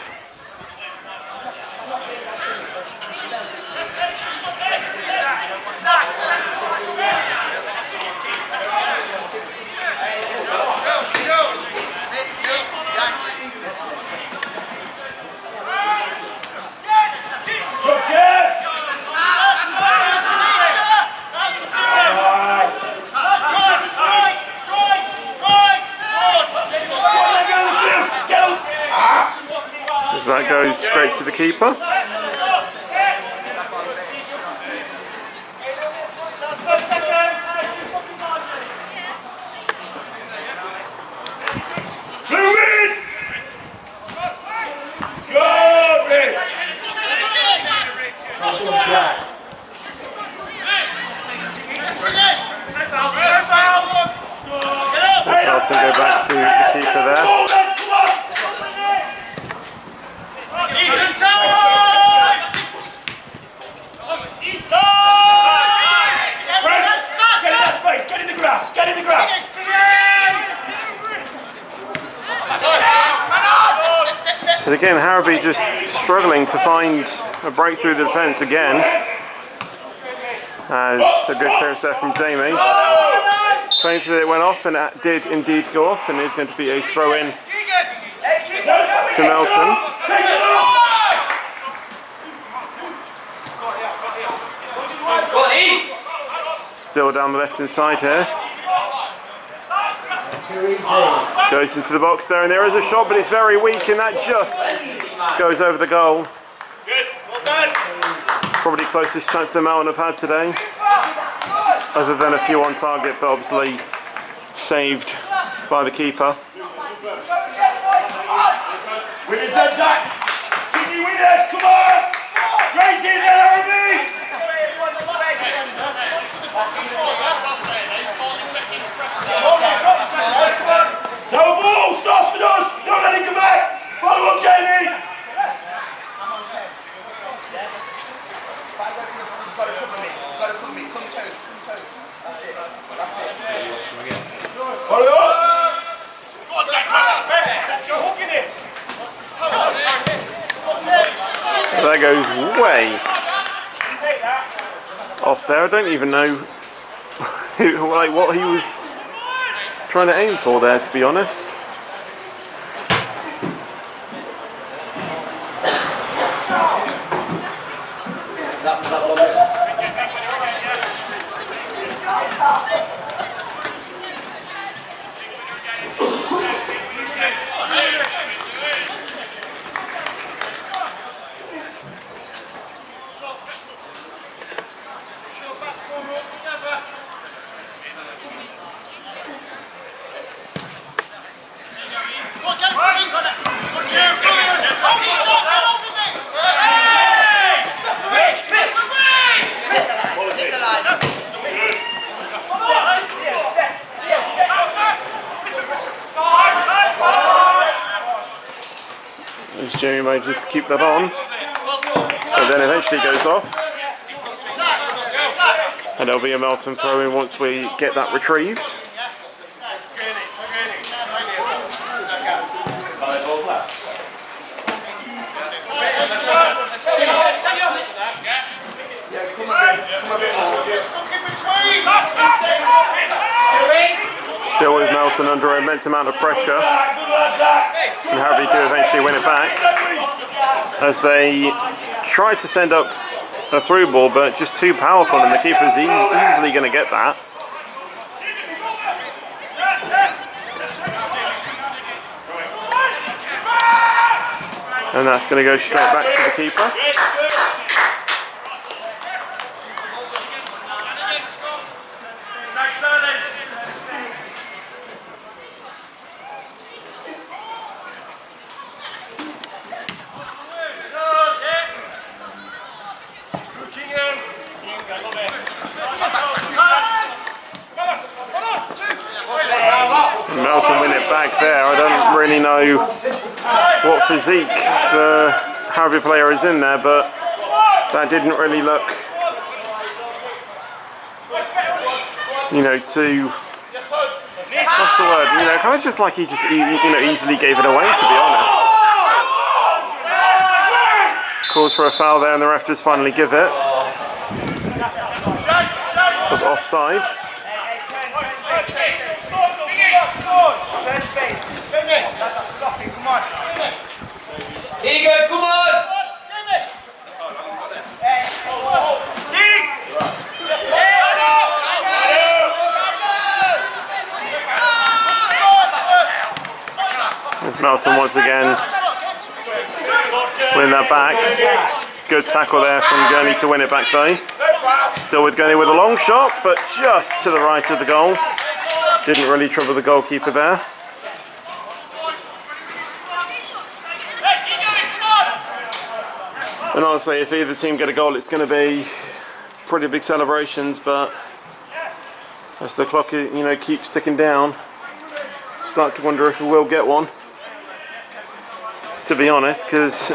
So that goes straight to the keeper. Melton go back to the keeper there. But again, Harrowby just struggling to find a break through the defence again. As a good clearance there from Jamie. Claims that it went off, and it did indeed go off, and it's going to be a throw in to Melton. Still down the left hand side here. Goes into the box there, and there is a shot, but it's very weak, and that just goes over the goal. Good, well done. Probably closest chance that Melton have had today, other than a few on target, but obviously saved by the keeper. Winners then, Zach. Give me winners, come on. Raise it there, Harrowby. So ball starts with us. Don't let it come back. Follow up, Jamie. Follow up. that goes way off there. I don't even know like what he was trying to aim for there, to be honest. Jamie manages to keep that on, but then eventually goes off, and there'll be a Melton throw in once we get that retrieved. Still with Melton under immense amount of pressure, and Harrowby do eventually win it back as they try to send up a through ball, but just too powerful, and the keeper's easily going to get that. And that's going to go straight back to the keeper. Melton win it back there. I don't really know what physique the Harrowby player is in there, but that didn't really look, you know, too, what's the word, you know, kind of just like he just, you know, easily gave it away, to be honest. Calls for a foul there, and the ref does finally give it. Of offside. Here you go, come on! There's Melton once again. Win that back. Good tackle there from Gurney to win it back though. Still with Gurney with a long shot, but just to the right of the goal. Didn't really trouble the goalkeeper there. And honestly, if either team get a goal, it's going to be pretty big celebrations, but as the clock, you know, keeps ticking down, start to wonder if we will get one, to be honest, because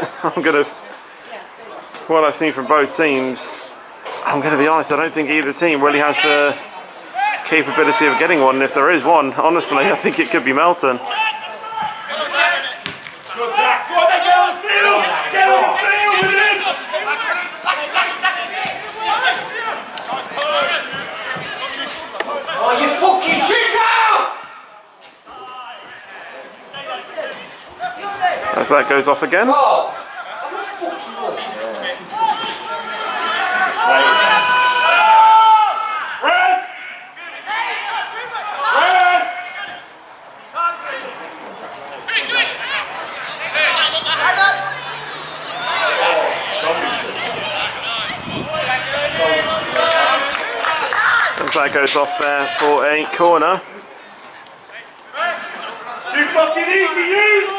what I've seen from both teams, I'm going to be honest, I don't think either team really has the capability of getting one. And if there is one, honestly, I think it could be Melton. Oh, you fucking shit out! As that goes off again. Oh. That goes off there for a corner. Too fucking easy, use!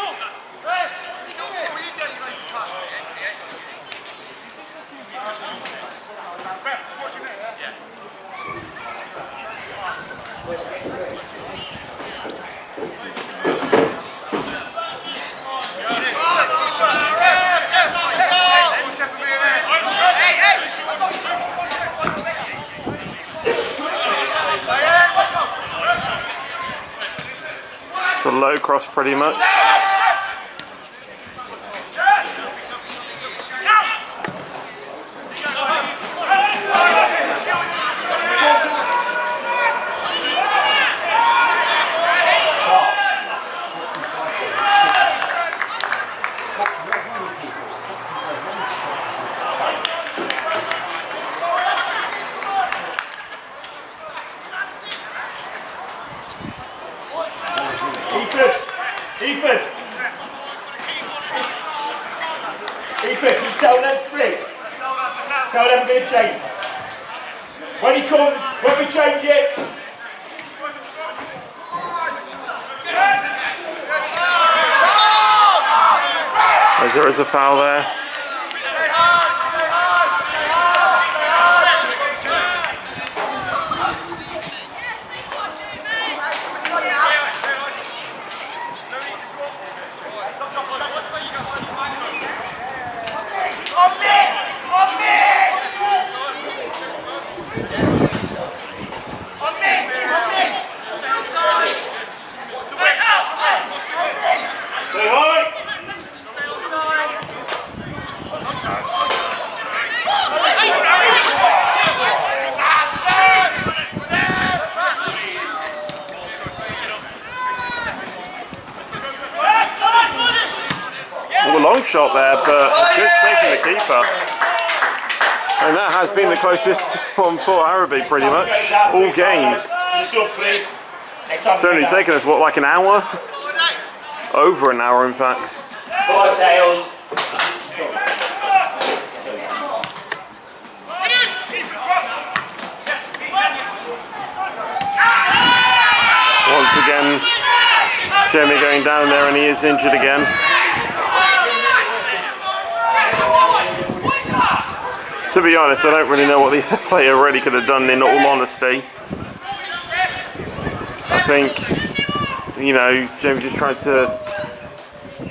It's a low cross pretty much. tell them 3. Tell them we're going to change. When he comes, when we change it. As there is a foul there. Long shot there, but a good save from the keeper. And that has been the closest one for Harrowby pretty much all game. It's only taken us, what, like an hour? Over an hour, in fact. Tails. Once again, Jeremy going down there, and he is injured again. To be honest, I don't really know what the other player really could have done, in all honesty. I think, you know, Jamie just tried to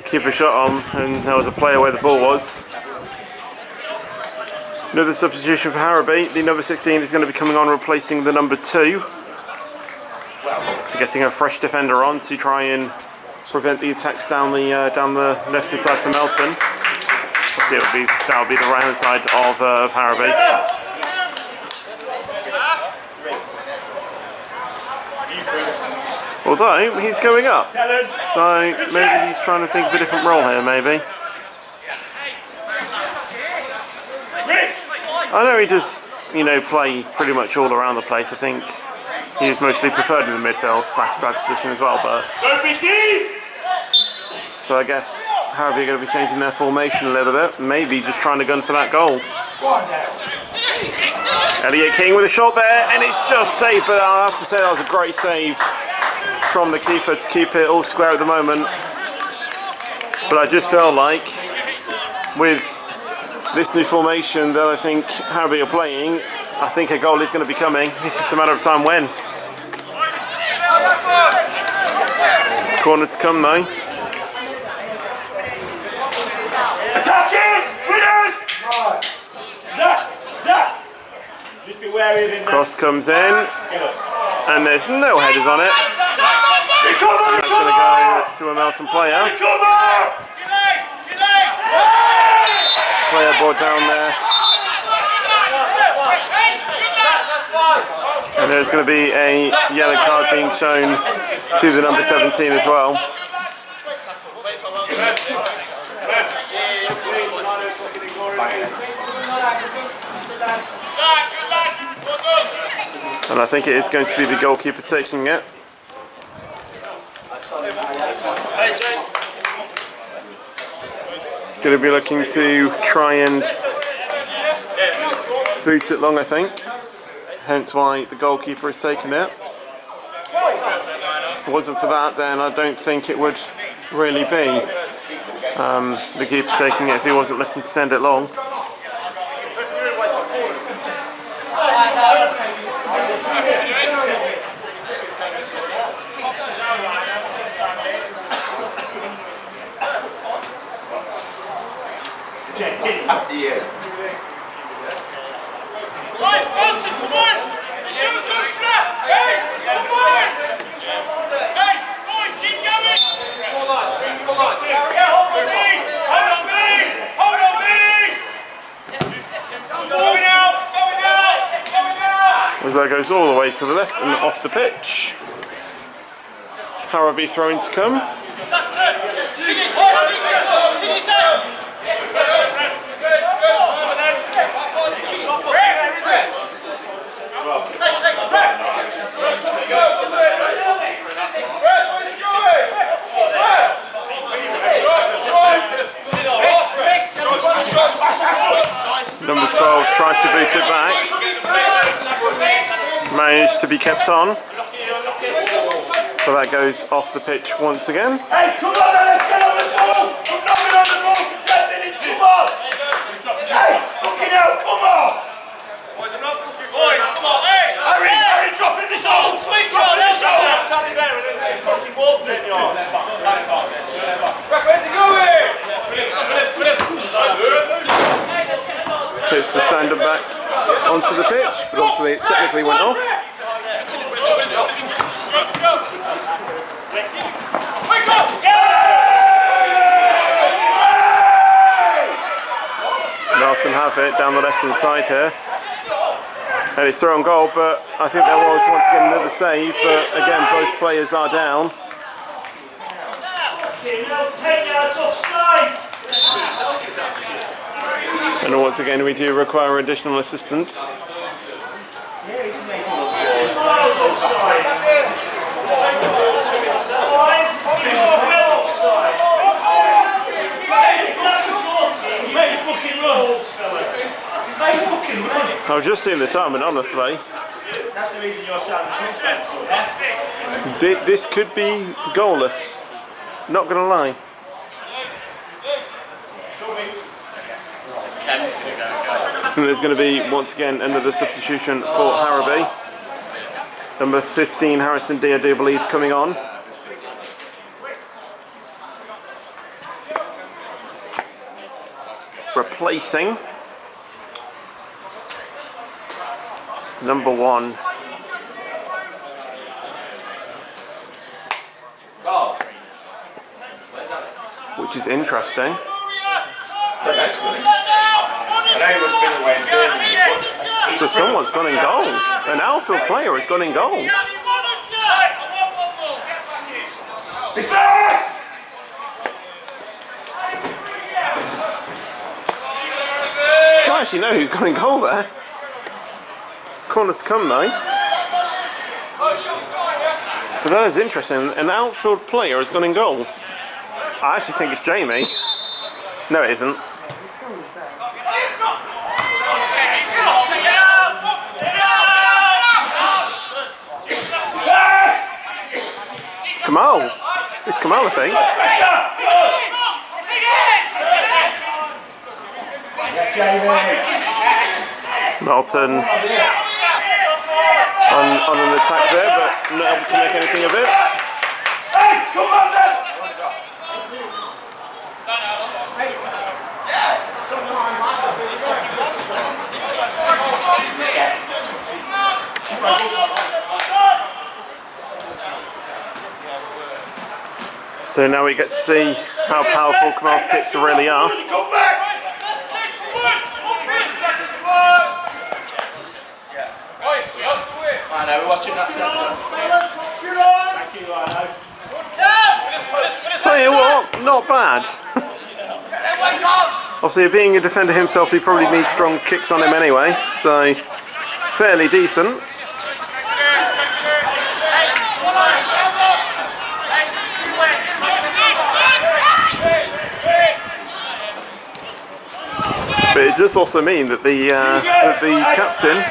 keep a shot on, and there was a player where the ball was. Another substitution for Harrowby. The number 16 is going to be coming on, replacing the number 2. So getting a fresh defender on to try and prevent the attacks down the left-hand side for Melton. Obviously that'll be the right-hand side of Harrowby. Although he's going up, so maybe he's trying to think of a different role here. Maybe. I know he does, you know, play pretty much all around the place. I think he was mostly preferred in the midfield / strike position as well, but. So I guess Harrowby are going to be changing their formation a little bit, maybe just trying to gun for that goal. Elliot King with a shot there, and it's just saved, but I'll have to say that was a great save from the keeper to keep it all square at the moment. But I just felt like with this new formation that I think Harrowby are playing, I think a goal is going to be coming. It's just a matter of time when. Corner to come though. Attack it! Winners! Zap! Just be wary of him. Cross comes in, and there's no headers on it. Recover! That's going to go to a Melton player. Player brought down there. And there's going to be a yellow card being shown to the number 17 as well. And I think it is going to be the goalkeeper taking it. Going to be looking to try and boot it long, I think. Hence why the goalkeeper is taking it. If it wasn't for that, then I don't think it would really be the keeper taking it if he wasn't looking to send it long. As that goes all the way to the left and off the pitch. Harrowby throwing to come. Number 12 tries to boot it back. Managed to be kept on. So that goes off the pitch once again. Hey, come on, let's get on the ball! I'm knocking on the ball for 10 minutes, come on! Hey, fucking hell, come on! Boys, I'm not looking. Boys, come on, hey! Harry, drop it this hole! Switch Drop on, it this hole! Tally bear and then fucking walk in yours. Where's he going? Hits the stand-up back onto the pitch, but obviously it technically went off. Melton have it down the left-hand side here. And it's thrown goal, but I think there was once again another save, but again both players are down. Now 10 yards offside! And once again we do require additional assistance. Miles offside! Offside! He's made a fucking run! He's made a fucking run! I've just seen the time, and honestly, That's the reason you're starting the suspense. this could be goalless. Not gonna lie. And there's going to be once again another substitution for Harrowby. Number 15, Harrison D, I do believe, coming on. Replacing number 1. Which is interesting. So someone's gone in goal. An outfield player has gone in goal. I don't actually know who's gone in goal there. Corner's to come though. But that is interesting. An outfield player has gone in goal. I actually think it's Jamie. No, it isn't. Kamal. It's Kamal, I think. Melton on an attack there, but not able to make anything of it. Hey, come on then! So now we get to see how powerful Kamal's kicks really are. Come back! I know, we're watching that centre. Thank you, Arno. Tell you what, not bad. Obviously, being a defender himself, he probably needs strong kicks on him anyway, so fairly decent. But it does also mean that the captain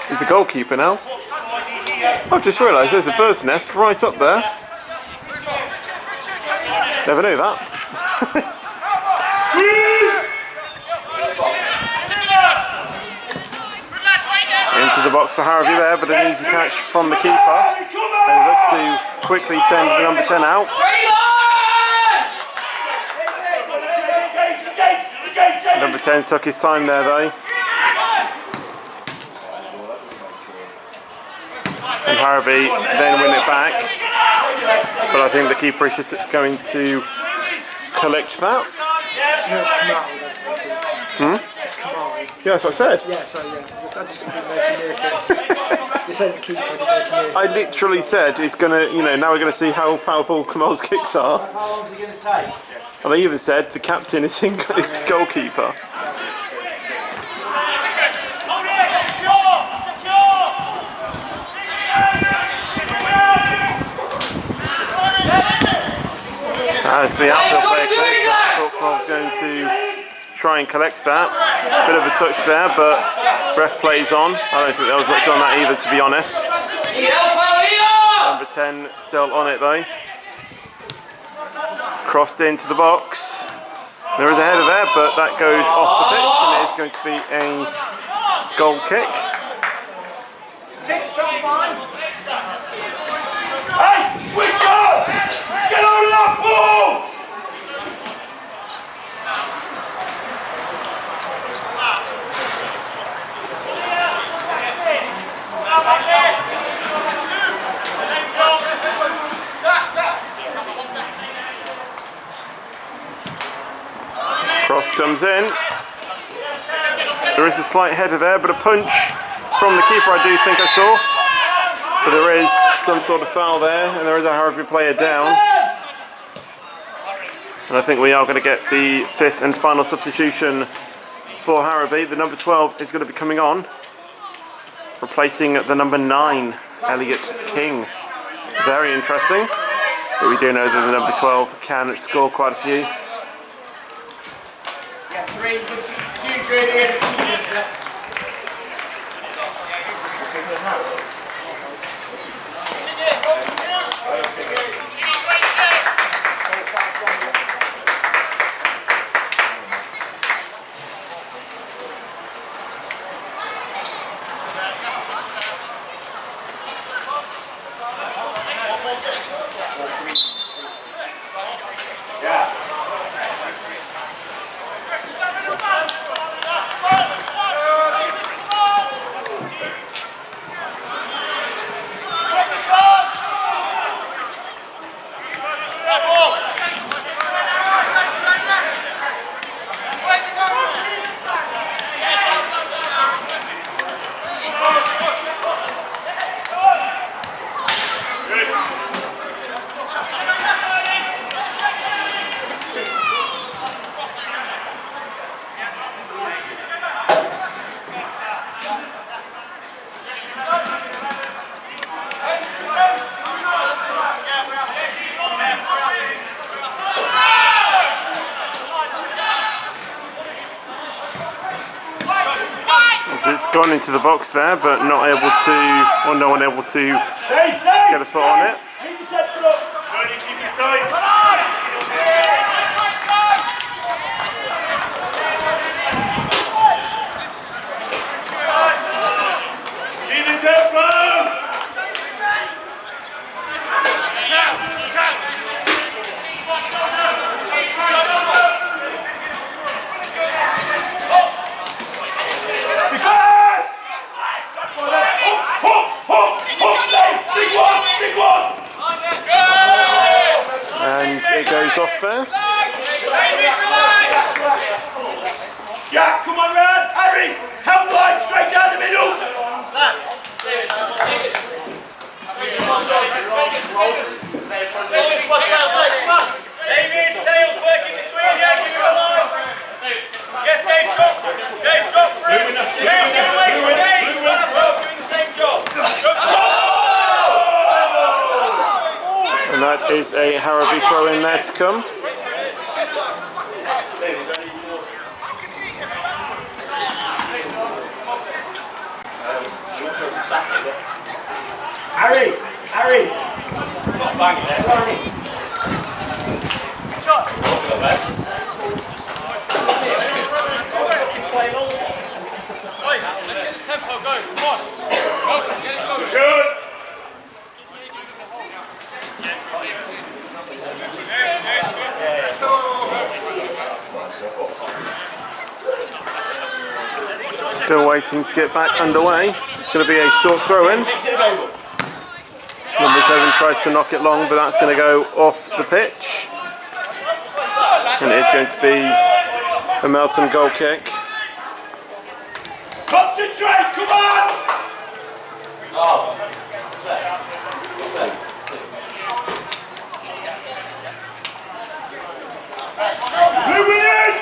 is the goalkeeper now. I've just realised there's a bird's nest right up there. Never knew that. Into the box for Harrowby there, but an easy catch from the keeper. And he looks to quickly send the number 10 out. Number 10 took his time there though. And Harrowby then win it back. But I think the keeper is just going to collect that. No, it's Kamal. It's Kamal. Yeah, that's what I said. Yeah, so yeah, I just didn't know if you knew if you said the keeper, I didn't know if you knew. I literally said it's gonna, now we're gonna see how powerful Kamal's kicks are. How long is it going to take? And I even said the captain is the goalkeeper. As the outfield player takes, I thought Kamal's going to try and collect that. Bit of a touch there, but ref plays on. I don't think there was much on that either, to be honest. Number 10 still on it though. Crossed into the box. There is a header there, but that goes off the pitch, and it is going to be a goal kick. Hey, switch on! Get on that ball! Cross comes in. There is a slight header there, but a punch from the keeper I do think I saw. But there is some sort of foul there, and there is a Harrowby player down. And I think we are going to get the 5th and final substitution for Harrowby. The number 12 is going to be coming on, replacing the number 9, Elliot King. Very interesting, but we do know that the number 12 can score quite a few. It's gone into the box there, but not able to, or no one able to get a foot on it. And it goes off there. Jack, come on round. Harry, help line straight down the middle. David, tails working between you, give him a line. Yes, Dave, drop. Dave, drop through. Dave, get away from Dave. You're doing the same job. And that is a Harrowby throw in there to come. Harry. Not banging there. Tempo, go, come on. Go, get it going. Good. Still waiting to get back underway. It's going to be a short throw in. Number 7 tries to knock it long, but that's going to go off the pitch. And it is going to be a Melton goal kick. Concentrate, come on! Blue winners!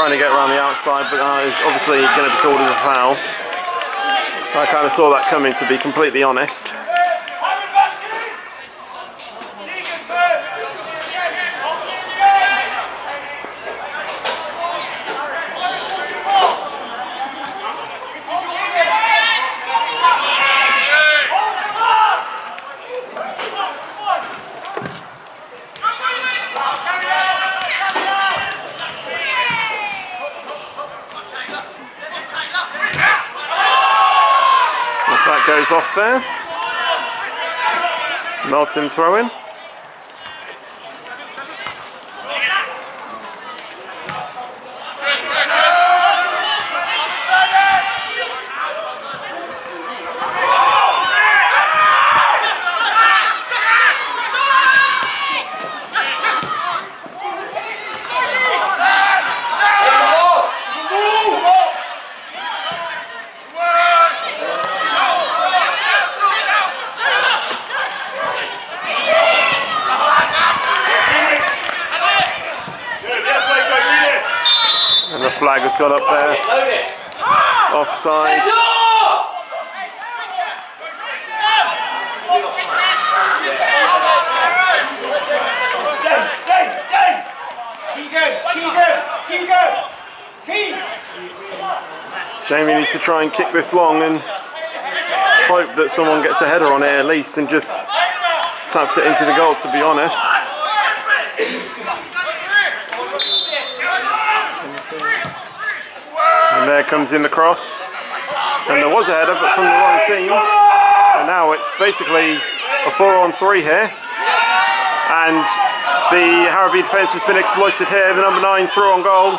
trying to get around the outside, but that is obviously going to be called as a foul. I kind of saw that coming, to be completely honest. That goes off there. Melton throwing. Flag has got up there. Offside. Jamie needs to try and kick this long and hope that someone gets a header on it at least and just taps it into the goal, to be honest. And there comes in the cross, and there was a header but from the wrong team, and now it's basically a 4-on-3 here, and the Harrowby defence has been exploited here. The number 9 through on goal.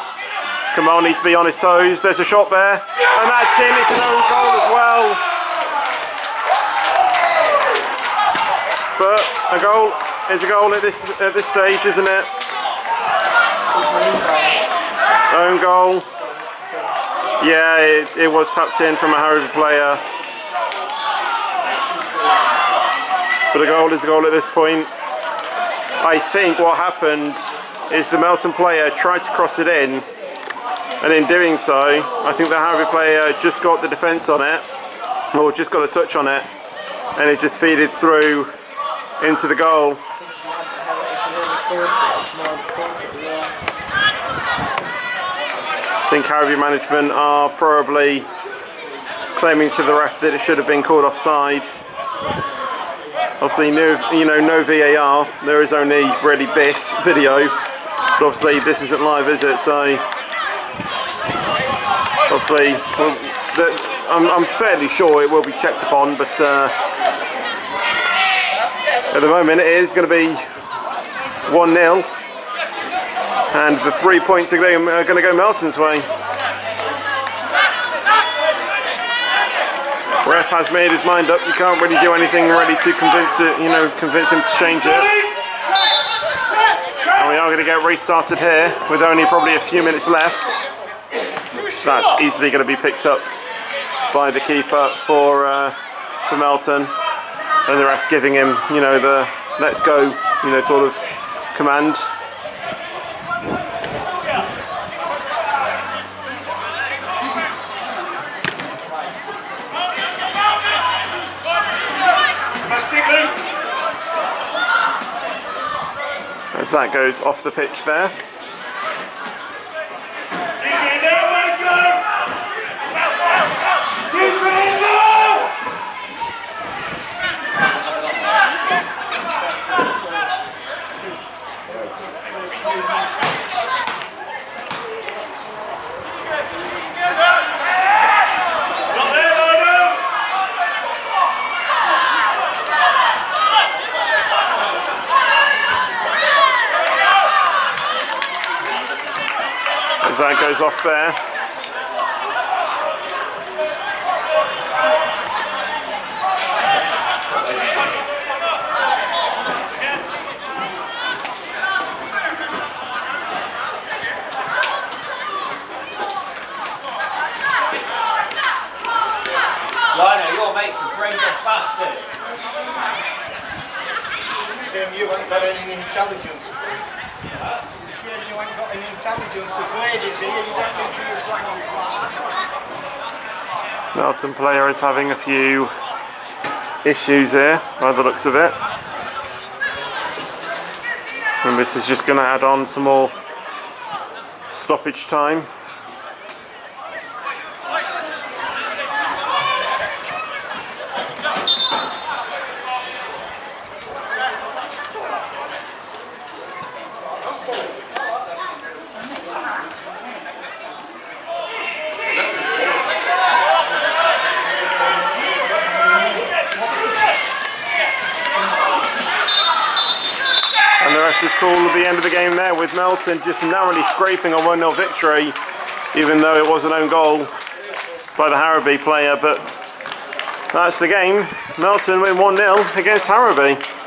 Kamal needs to be on his toes. There's a shot there, and that's in. It's an own goal as well, but a goal is a goal at this stage, isn't it? Own goal. Yeah, it was tapped in from a Harrowby player. But a goal is a goal at this point. I think what happened is the Melton player tried to cross it in, and in doing so, I think the Harrowby player just got the defence on it, or just got a touch on it, and it just feeded through into the goal. I think Harrowby management are probably claiming to the ref that it should have been called offside. Obviously, no VAR. There is only really this video, but obviously this isn't live, is it? So obviously, well, I'm fairly sure it will be checked upon, but at the moment it is going to be 1-0. And the 3 points are going to go Melton's way. Ref has made his mind up. You can't really do anything ready to convince him to change it. And we are going to get restarted here with only probably a few minutes left. That's easily going to be picked up by the keeper for Melton, and the ref giving him, the let's go, sort of command. As that goes off the pitch there. That goes off there. Lino, your mate's a brain-dead bastard. Sam, you ain't got any intelligence. who ain't got any intelligence. There's ladies here, you don't need to use language like that. Melton player is having a few issues here, by the looks of it. And this is just going to add on some more stoppage time. And the ref has called at the end of the game there, with Melton just narrowly scraping a 1-0 victory, even though it was an own goal by the Harrowby player. But that's the game. Melton win 1-0 against Harrowby.